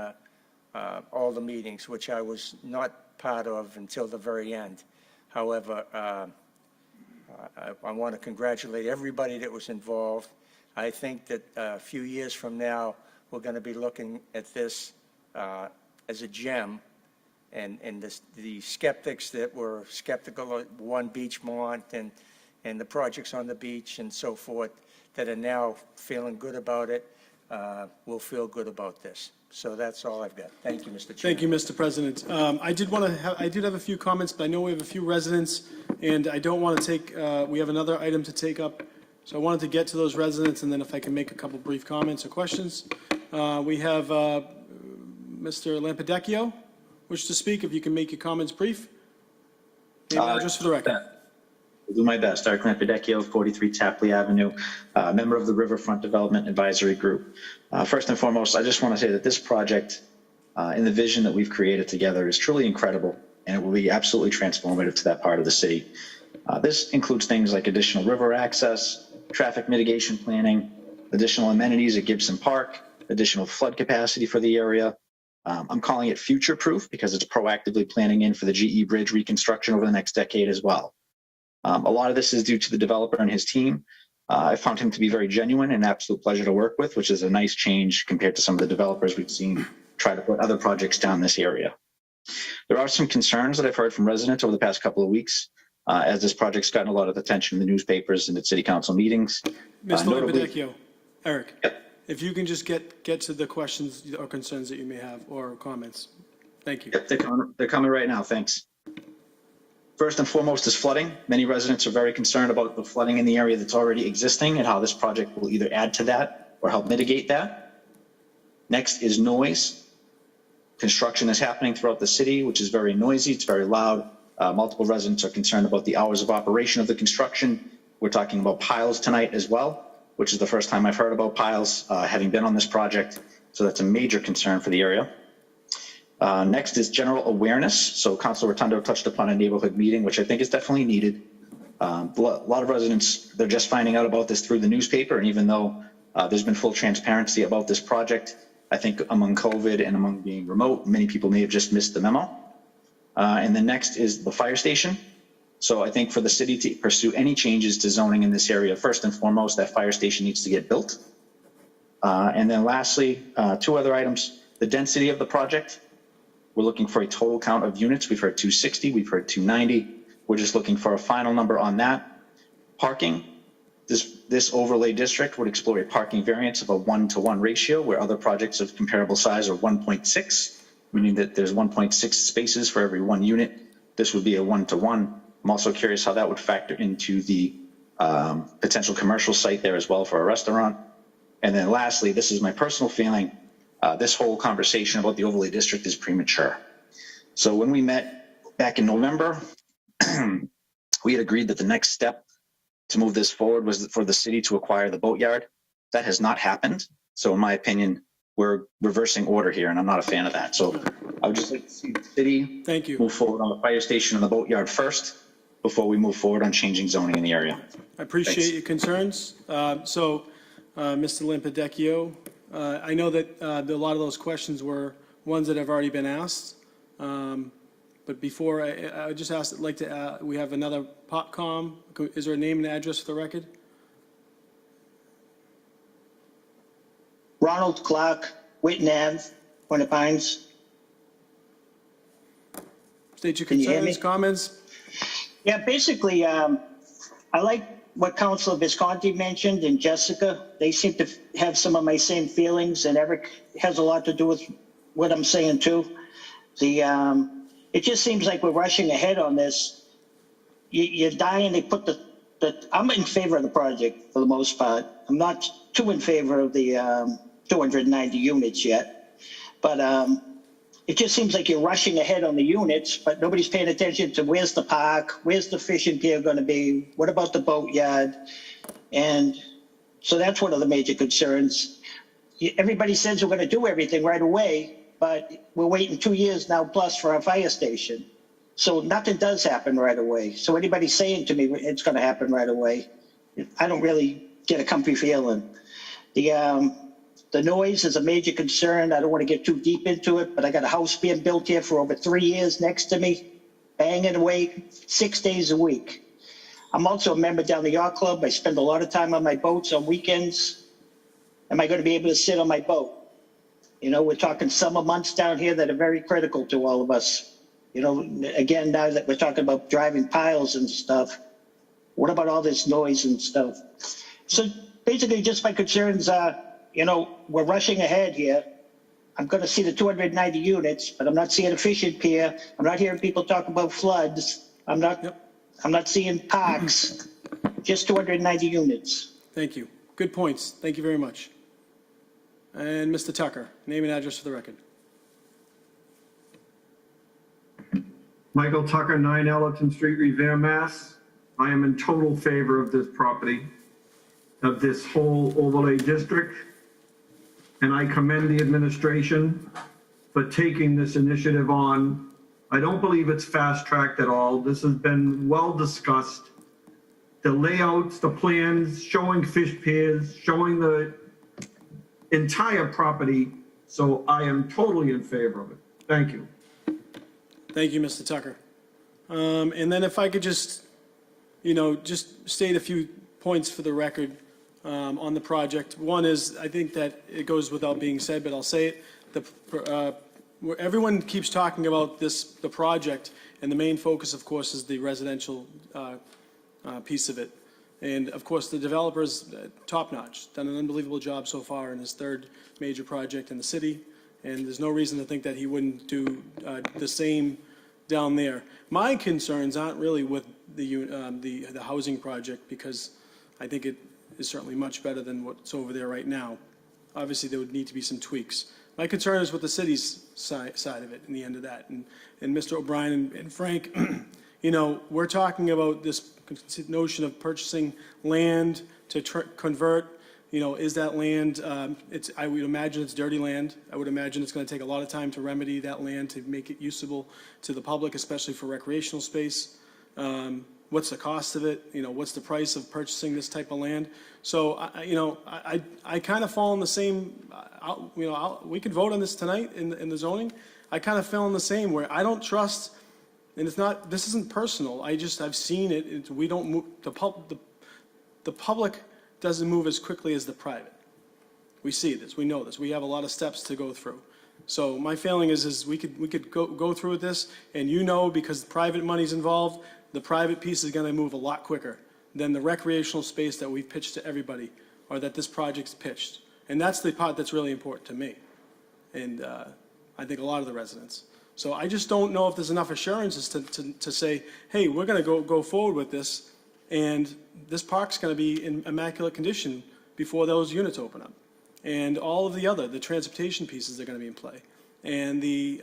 S16: all the meetings, which I was not part of until the very end. However, I want to congratulate everybody that was involved. I think that a few years from now, we're going to be looking at this as a gem, and the skeptics that were skeptical of One Beachmont and the projects on the beach and so forth that are now feeling good about it, will feel good about this. So that's all I've got. Thank you, Mr. Chairman.
S8: Thank you, Mr. President. I did have a few comments, but I know we have a few residents, and I don't want to take, we have another item to take up. So I wanted to get to those residents, and then if I can make a couple brief comments or questions. We have Mr. Lampadecchio wish to speak. If you can make your comments brief. Name and address for the record.
S17: I'll do my best. Eric Lampadecchio, 43 Tapley Avenue, member of the Riverfront Development Advisory Group. First and foremost, I just want to say that this project and the vision that we've created together is truly incredible, and it will be absolutely transformative to that part of the city. This includes things like additional river access, traffic mitigation planning, additional amenities at Gibson Park, additional flood capacity for the area. I'm calling it future-proof because it's proactively planning in for the GE Bridge reconstruction over the next decade as well. A lot of this is due to the developer and his team. I found him to be very genuine and an absolute pleasure to work with, which is a nice change compared to some of the developers we've seen try to put other projects down this area. There are some concerns that I've heard from residents over the past couple of weeks, as this project's gotten a lot of attention in the newspapers and at city council meetings.
S8: Mr. Lampadecchio, Eric, if you can just get to the questions or concerns that you may have or comments. Thank you.
S17: Yep, they're coming right now. Thanks. First and foremost is flooding. Many residents are very concerned about the flooding in the area that's already existing and how this project will either add to that or help mitigate that. Next is noise. Construction is happening throughout the city, which is very noisy. It's very loud. Multiple residents are concerned about the hours of operation of the construction. We're talking about piles tonight as well, which is the first time I've heard about piles, having been on this project. So that's a major concern for the area. Next is general awareness. So Councilor Rotundo touched upon a neighborhood meeting, which I think is definitely needed. A lot of residents, they're just finding out about this through the newspaper. And even though there's been full transparency about this project, I think among COVID and among being remote, many people may have just missed the memo. And then next is the fire station. So I think for the city to pursue any changes to zoning in this area, first and foremost, that fire station needs to get built. And then lastly, two other items, the density of the project. We're looking for a total count of units. We've heard 260, we've heard 290. We're just looking for a final number on that. Parking, this overlay district would explore a parking variance of a 1-to-1 ratio where other projects of comparable size are 1.6, meaning that there's 1.6 spaces for every 1 unit. This would be a 1-to-1. I'm also curious how that would factor into the potential commercial site there as well for a restaurant. And then lastly, this is my personal feeling, this whole conversation about the overlay district is premature. So when we met back in November, we had agreed that the next step to move this forward was for the city to acquire the boatyard. That has not happened. So in my opinion, we're reversing order here, and I'm not a fan of that. So I would just like to see the city move forward on the fire station and the boatyard first before we move forward on changing zoning in the area.
S8: I appreciate your concerns. Mr. Lampadecchio, I know that a lot of those questions were ones that have already been asked. But before, I just asked, we have another PopCom. Is there a name and address for the record?
S18: Ronald Clark, Whitten Ave, Point of Pines.
S8: State your concerns, comments.
S18: Yeah, basically, I like what Councilor Visconti mentioned and Jessica. They seem to have some of my same feelings, and Eric has a lot to do with what I'm saying too. It just seems like we're rushing ahead on this. You're dying to put I'm in favor of the project for the most part. I'm not too in favor of the 290 units yet, but it just seems like you're rushing ahead on the units, but nobody's paying attention to where's the park, where's the fishing pier going to be, what about the boatyard? And so that's one of the major concerns. Everybody says we're going to do everything right away, but we're waiting 2 years now plus for our fire station. So nothing does happen right away. So anybody saying to me it's going to happen right away, I don't really get a comfy feeling. The noise is a major concern. I don't want to get too deep into it, but I got a house being built here for over 3 years next to me, banging away 6 days a week. I'm also a member down the yacht club. I spend a lot of time on my boats on weekends. Am I going to be able to sit on my boat? You know, we're talking summer months down here that are very critical to all of us. You know, again, now that we're talking about driving piles and stuff, what about all this noise and stuff? So basically just my concerns are, you know, we're rushing ahead here. I'm going to see the 290 units, but I'm not seeing a fishing pier. I'm not hearing people talk about floods. I'm not seeing parks, just 290 units.
S8: Thank you. Good points. Thank you very much. And Mr. Tucker, name and address for the record.
S19: Michael Tucker, 9 Ellerton Street, Revere, Mass. I am in total favor of this property, of this whole overlay district. And I commend the administration for taking this initiative on. I don't believe it's fast-tracked at all. This has been well discussed. The layouts, the plans, showing fish piers, showing the entire property. So I am totally in favor of it. Thank you.
S8: Thank you, Mr. Tucker. And then if I could just, you know, just state a few points for the record on the project. One is, I think that it goes without being said, but I'll say it. Everyone keeps talking about the project, and the main focus, of course, is the residential piece of it. And of course, the developer's top-notch, done an unbelievable job so far in his third major project in the city, and there's no reason to think that he wouldn't do the same down there. My concerns aren't really with the housing project, because I think it is certainly much better than what's over there right now. Obviously, there would need to be some tweaks. My concern is with the city's side of it, and the end of that. And Mr. O'Brien and Frank, you know, we're talking about this notion of purchasing land to convert is that land, I would imagine it's dirty land. I would imagine it's going to take a lot of time to remedy that land to make it usable to the public, especially for recreational space. What's the cost of it? What's the price of purchasing this type of land? So, I kind of fall in the same, we could vote on this tonight in the zoning. I kind of fell in the same where I don't trust, and this isn't personal. I've seen it. We don't move, the public doesn't move as quickly as the private. We see this, we know this. We have a lot of steps to go through. So my feeling is we could go through with this, and because private money's involved, the private piece is gonna move a lot quicker than the recreational space that we've pitched to everybody, or that this project's pitched. And that's the part that's really important to me. And I think a lot of the residents. So I just don't know if there's enough assurances to say, hey, we're gonna go forward with this, and this park's gonna be in immaculate condition before those units open up. And all of the transportation pieces are gonna be in play. And the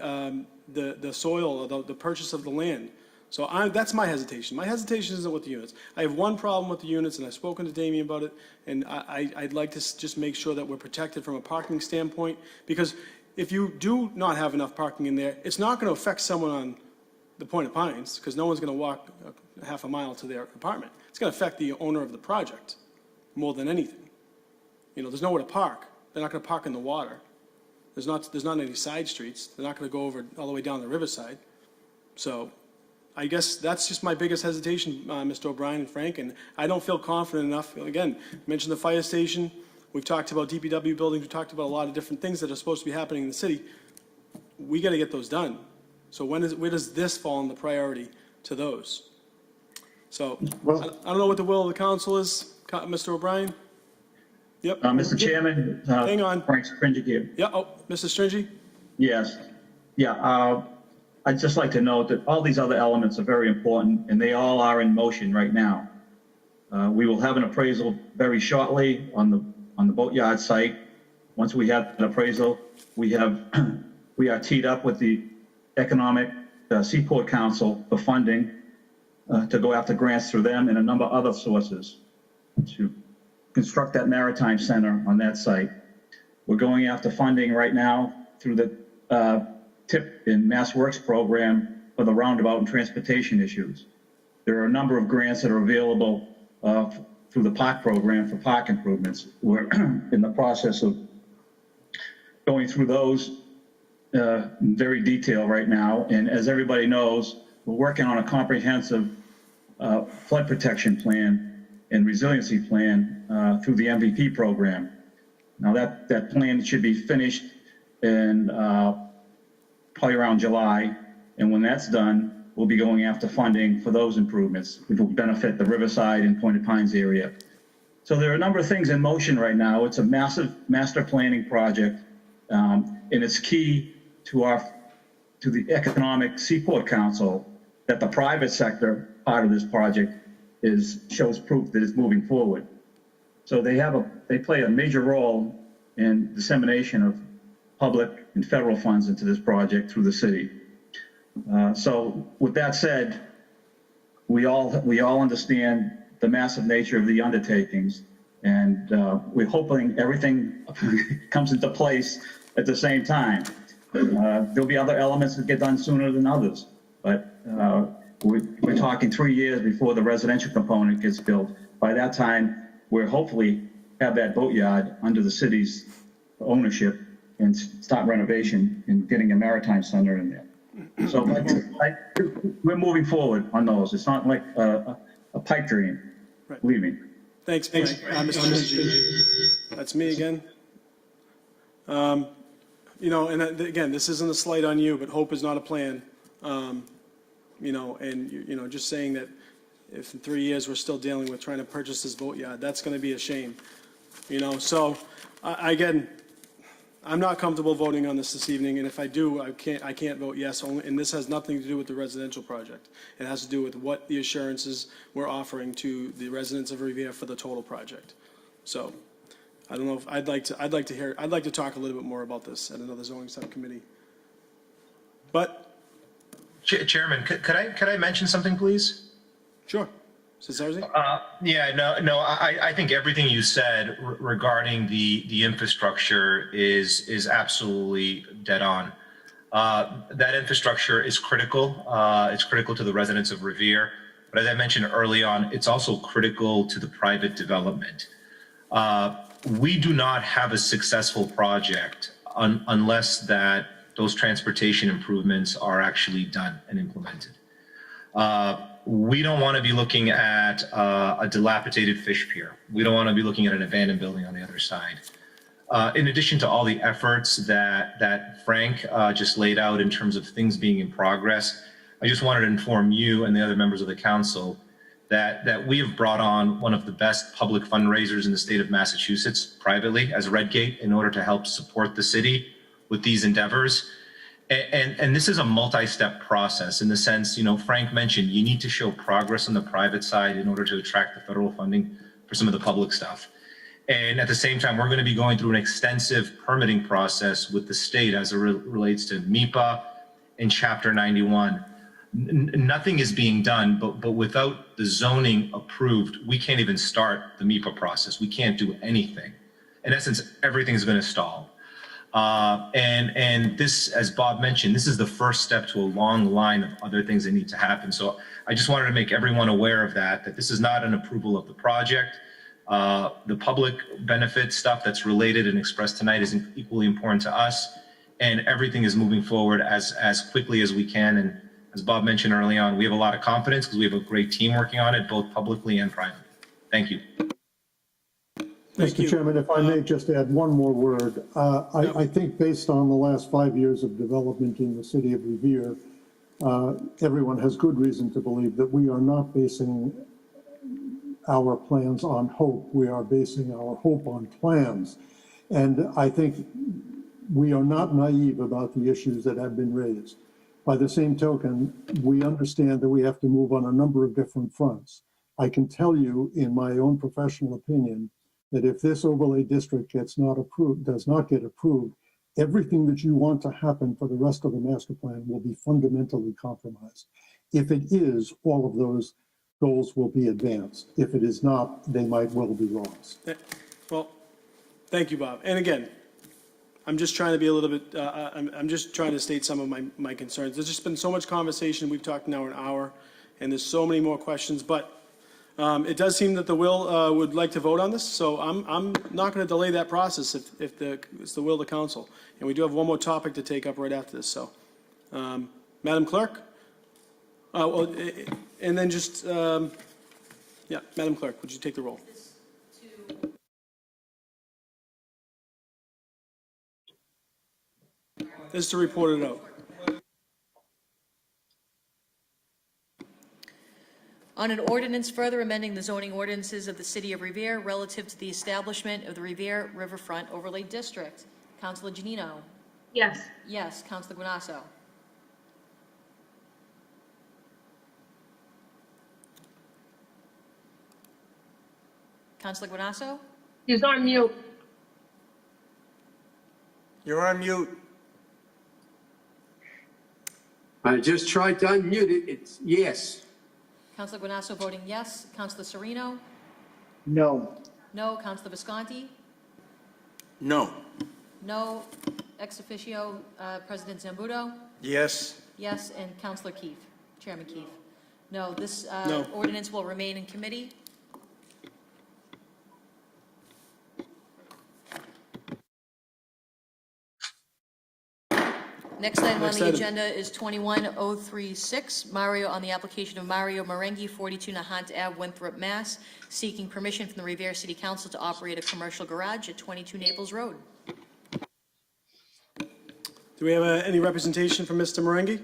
S8: soil, or the purchase of the land. So that's my hesitation. My hesitation isn't with the units. I have one problem with the units, and I've spoken to Damien about it, and I'd like to just make sure that we're protected from a parking standpoint, because if you do not have enough parking in there, it's not going to affect someone on the Point of Pines, because no one's going to walk half a mile to their apartment. It's going to affect the owner of the project more than anything. There's nowhere to park. They're not going to park in the water. There's not any side streets. They're not going to go over all the way down the riverside. So I guess that's just my biggest hesitation, Mr. O'Brien and Frank, and I don't feel confident enough. Again, mentioned the fire station. We've talked about DPW buildings. We've talked about a lot of different things that are supposed to be happening in the city. We got to get those done. So where does this fall in the priority to those? So I don't know what the will of the council is, Mr. O'Brien. Yep.
S7: Mr. Chairman.
S8: Hang on.
S7: Frank Stringy here.
S8: Yeah. Oh, Mr. Stringy.
S7: Yes. Yeah. I'd just like to note that all these other elements are very important, and they all are in motion right now. We will have an appraisal very shortly on the boatyard site. Once we have an appraisal, we are teed up with the Economic Seaport Council for funding to go after grants through them and a number of other sources to construct that maritime center on that site. We're going after funding right now through the TIP in Mass Works program for the roundabout and transportation issues. There are a number of grants that are available through the park program for park improvements. We're in the process of going through those in very detail right now. And as everybody knows, we're working on a comprehensive flood protection plan and resiliency plan through the MVP program. Now that plan should be finished in probably around July, and when that's done, we'll be going after funding for those improvements, which will benefit the Riverside and Point of Pines area. So there are a number of things in motion right now. It's a massive master planning project, and it's key to the Economic Seaport Council that the private sector part of this project shows proof that it's moving forward. So they play a major role in dissemination of public and federal funds into this project through the city. So with that said, we all understand the massive nature of the undertakings, and we're hoping everything comes into place at the same time. There'll be other elements that get done sooner than others, but we're talking 3 years before the residential component gets built. By that time, we'll hopefully have that boatyard under the city's ownership and start renovation and getting a maritime center in there. So we're moving forward on those. It's not like a pipe dream, believe me.
S8: Thanks, Frank. Mr. Stringy. That's me again. And again, this isn't a slight on you, but hope is not a plan. Just saying that if in 3 years we're still dealing with trying to purchase this boatyard, that's going to be a shame. So again, I'm not comfortable voting on this evening, and if I do, I can't vote yes. And this has nothing to do with the residential project. It has to do with what the assurances we're offering to the residents of Revere for the total project. So I don't know if I'd like to talk a little bit more about this at another zoning subcommittee. But
S10: Chairman, could I mention something, please?
S8: Sure. Mr. Sarzi?
S10: I think everything you said regarding the infrastructure is absolutely dead on. That infrastructure is critical. It's critical to the residents of Revere. But as I mentioned early on, it's also critical to the private development. We do not have a successful project unless that those transportation improvements are actually done and implemented. We don't want to be looking at a dilapidated fish pier. We don't want to be looking at an abandoned building on the other side. In addition to all the efforts that Frank just laid out in terms of things being in progress, I just wanted to inform you and the other members of the council that we have brought on one of the best public fundraisers in the state of Massachusetts privately as Redgate in order to help support the city with these endeavors. And this is a multi-step process in the sense, Frank mentioned you need to show progress on the private side in order to attract the federal funding for some of the public stuff. And at the same time, we're going to be going through an extensive permitting process with the state as it relates to MIPA and Chapter 91. Nothing is being done, but without the zoning approved, we can't even start the MIPA process. We can't do anything. In essence, everything's going to stall. And this, as Bob mentioned, this is the first step to a long line of other things that need to happen. So I just wanted to make everyone aware of that this is not an approval of the project. The public benefit stuff that's related and expressed tonight is equally important to us. And everything is moving forward as quickly as we can. And as Bob mentioned early on, we have a lot of confidence because we have a great team working on it, both publicly and privately. Thank you.
S1: Mr. Chairman, if I may just add one more word. I think based on the last 5 years of development in the city of Revere, everyone has good reason to believe that we are not basing our plans on hope. We are basing our hope on plans. And I think we are not naive about the issues that have been raised. By the same token, we understand that we have to move on a number of different fronts. I can tell you, in my own professional opinion, that if this overlay district does not get approved, everything that you want to happen for the rest of the master plan will be fundamentally compromised. If it is, all of those goals will be advanced. If it is not, they might well be lost.
S8: Well, thank you, Bob. And again, I'm just trying to be a little bit, I'm just trying to state some of my concerns. There's just been so much conversation. We've talked now an hour, and there's so many more questions, but it does seem that the will would like to vote on this, so I'm not going to delay that process if it's the will of the council. And we do have one more topic to take up right after this, so. Madam Clerk? And then just, yeah, Madam Clerk, would you take the roll? This is to report it out.
S2: On an ordinance further amending the zoning ordinances of the city of Revere relative to the establishment of the Revere Riverfront Overlay District. Councilor Janino?
S3: Yes.
S2: Yes. Councilor Guanasso? Councilor Guanasso?
S3: He's on mute.
S16: You're on mute.
S4: I just tried to unmute it. It's yes.
S2: Councilor Guanasso voting yes. Councilor Sereno?
S12: No.
S2: No. Councilor Visconti?
S13: No.
S2: No. Ex officio, President Zambudo?
S16: Yes.
S2: Yes. And Councilor Keefe, Chairman Keefe? No. This
S8: No.
S2: ordinance will remain in committee. Next item on the agenda is 21036, Mario, on the application of Mario Marengi, 42 Nahant Ave, Winthrop, Mass., seeking permission from the Revere City Council to operate a commercial garage at 22 Naples Road.
S8: Do we have any representation from Mr. Marengi?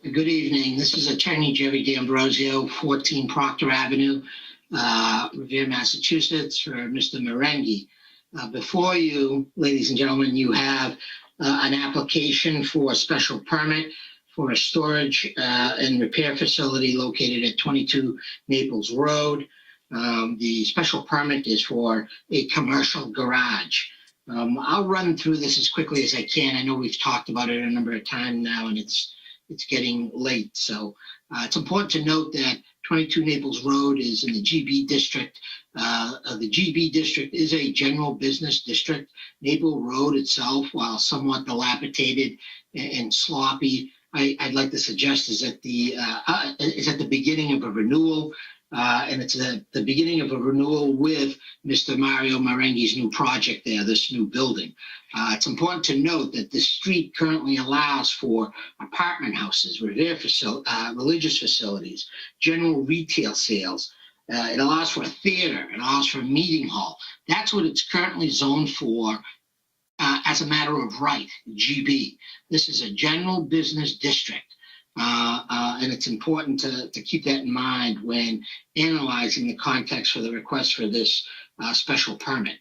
S20: Good evening. This is Attorney Jerry D'Ambrosio, 14 Proctor Avenue, Revere, Massachusetts, for Mr. Marengi. Before you, ladies and gentlemen, you have an application for a special permit for a storage and repair facility located at 22 Naples Road. The special permit is for a commercial garage. I'll run through this as quickly as I can. I know we've talked about it a number of times now, and it's getting late. So it's important to note that 22 Naples Road is in the GB district. The GB district is a general business district. Naples Road itself, while somewhat dilapidated and sloppy, I'd like to suggest is at the beginning of a renewal. And it's the beginning of a renewal with Mr. Mario Marenghi's new project there, this new building. It's important to note that the street currently allows for apartment houses, Revere religious facilities, general retail sales. It allows for a theater. It allows for a meeting hall. That's what it's currently zoned for as a matter of right, GB. This is a general business district. And it's important to keep that in mind when analyzing the context for the request for this special permit.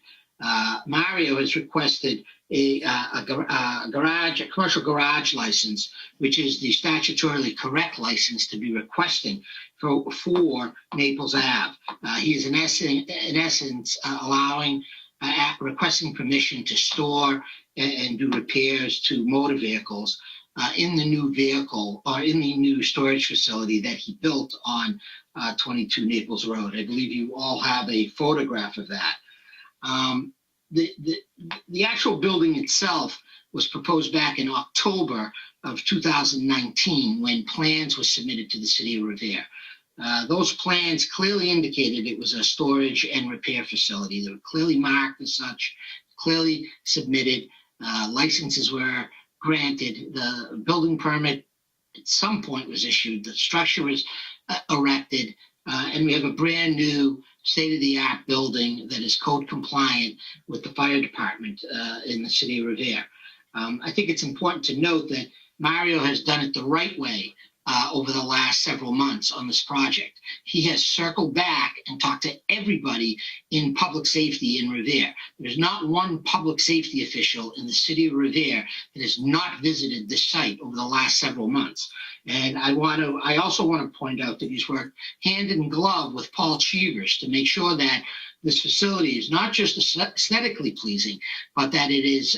S20: Mario has requested a commercial garage license, which is the statutorily correct license to be requesting for Naples Ave. He is in essence allowing requesting permission to store and do repairs to motor vehicles in the new vehicle or in the new storage facility that he built on 22 Naples Road. I believe you all have a photograph of that. The actual building itself was proposed back in October of 2019 when plans were submitted to the city of Revere. Those plans clearly indicated it was a storage and repair facility. They were clearly marked as such, clearly submitted. Licenses were granted. The building permit at some point was issued. The structure was erected, and we have a brand new state-of-the-art building that is code compliant with the fire department in the city of Revere. I think it's important to note that Mario has done it the right way over the last several months on this project. He has circled back and talked to everybody in public safety in Revere. There's not one public safety official in the city of Revere that has not visited this site over the last several months. And I also want to point out that he's worked hand in glove with Paul Cheevers to make sure that this facility is not just aesthetically pleasing, but that it is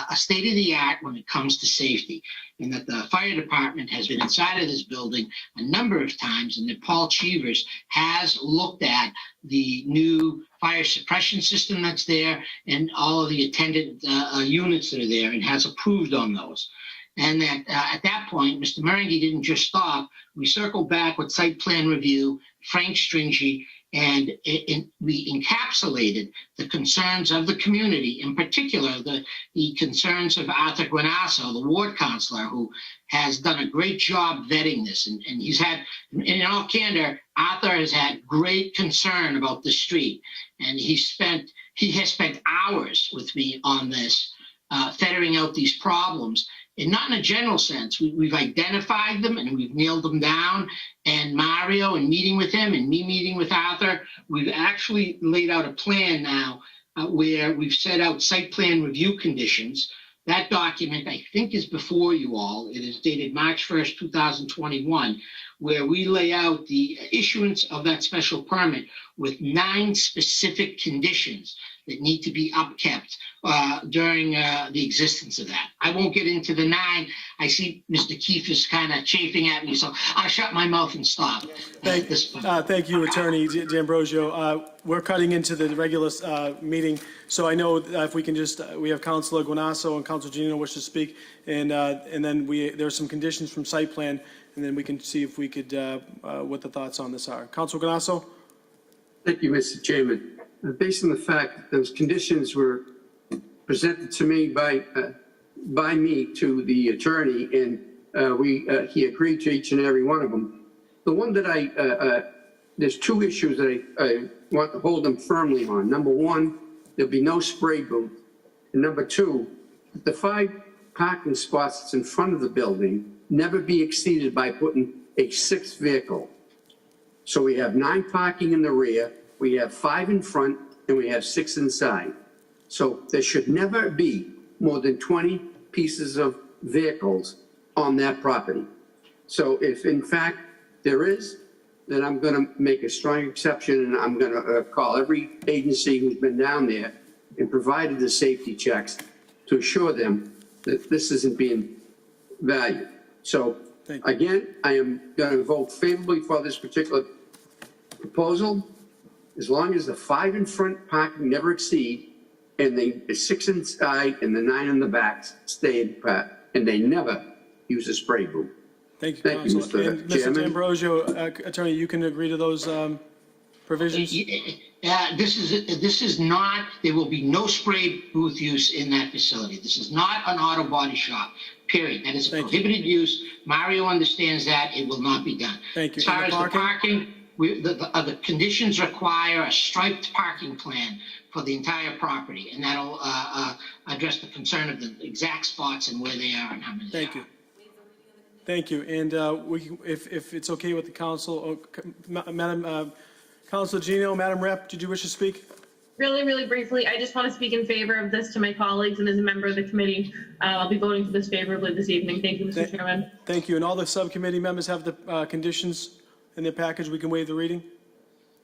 S20: a state-of-the-art when it comes to safety, and that the fire department has been inside of this building a number of times, and that Paul Cheevers has looked at the new fire suppression system that's there and all of the attendant units that are there and has approved on those. And that at that point, Mr. Marenghi didn't just stop. We circled back with site plan review, Frank Stringy, and we encapsulated the concerns of the community, in particular the concerns of Arthur Guanasso, the ward councilor, who has done a great job vetting this. And he's had, in all candor, Arthur has had great concern about the street. And he has spent hours with me on this, ferreting out these problems. And not in a general sense. We've identified them and we've nailed them down. And Mario, and meeting with him and me meeting with Arthur, we've actually laid out a plan now where we've set out site plan review conditions. That document, I think, is before you all. It is dated March 1st, 2021, where we lay out the issuance of that special permit with 9 specific conditions that need to be upkept during the existence of that. I won't get into the 9. I see Mr. Keefe is kind of chafing at me, so I'll shut my mouth and stop.
S8: Thank you, Attorney D'Ambrosio. We're cutting into the regular meeting, so I know if we can just, we have Councilor Guanasso and Councilor Genino wish to speak, and then there's some conditions from site plan, and then we can see if we could, what the thoughts on this are. Councilor Guanasso?
S4: Thank you, Mr. Chairman. Based on the fact that those conditions were presented to me by me to the attorney, and he agreed to each and every one of them. The one that there's 2 issues that I want to hold them firmly on. Number 1, there'll be no spray booth. And number 2, the 5 parking spots that's in front of the building never be exceeded by putting a 6th vehicle. So we have 9 parking in the rear, we have 5 in front, and we have 6 inside. So there should never be more than 20 pieces of vehicles on that property. So if in fact there is, then I'm going to make a strong exception, and I'm going to call every agency who's been down there and provided the safety checks to assure them that this isn't being valued. So again, I am going to vote favorably for this particular proposal, as long as the 5 in front parking never exceed, and the 6 inside and the 9 in the back stay in part, and they never use a spray booth.
S8: Thank you,
S4: Thank you,
S8: Council.
S4: Mr.
S8: And Mr.
S4: Chairman.
S8: D'Ambrosio, Attorney, you can agree to those provisions?
S20: This is not, there will be no spray booth use in that facility. This is not an auto body shop, period. That is a prohibited use. Mario understands that. It will not be done.
S8: Thank you.
S20: As far as the parking, the conditions require a striped parking plan for the entire property, and that'll address the concern of the exact spots and where they are and how many there are.
S8: Thank you. Thank you. And if it's okay with the council, Madam Council Genio, Madam Rep, did you wish to speak?
S3: Really, really briefly, I just want to speak in favor of this to my colleagues and as a member of the committee. I'll be voting for this favorably this evening. Thank you, Mr. Chairman.
S8: Thank you. And all the subcommittee members have the conditions in their package. We can waive the reading?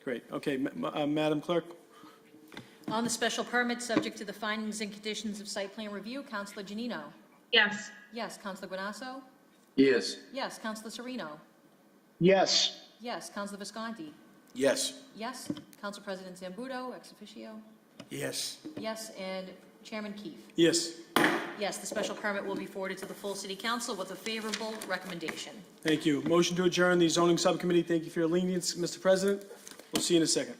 S8: Great. Okay, Madam Clerk.
S2: On the special permit, subject to the findings and conditions of site plan review, Councilor Janino?
S3: Yes.
S2: Yes. Councilor Guanasso?
S4: Yes.
S2: Yes. Councilor Sereno?
S12: Yes.
S2: Yes. Councilor Visconti?
S13: Yes.
S2: Yes. Council President Zambudo, ex officio?
S16: Yes.
S2: Yes. And Chairman Keefe?
S8: Yes.
S2: Yes, the special permit will be forwarded to the full city council with a favorable recommendation.
S8: Thank you. Motion to adjourn the zoning subcommittee. Thank you for your lenience, Mr. President. We'll see you in a second.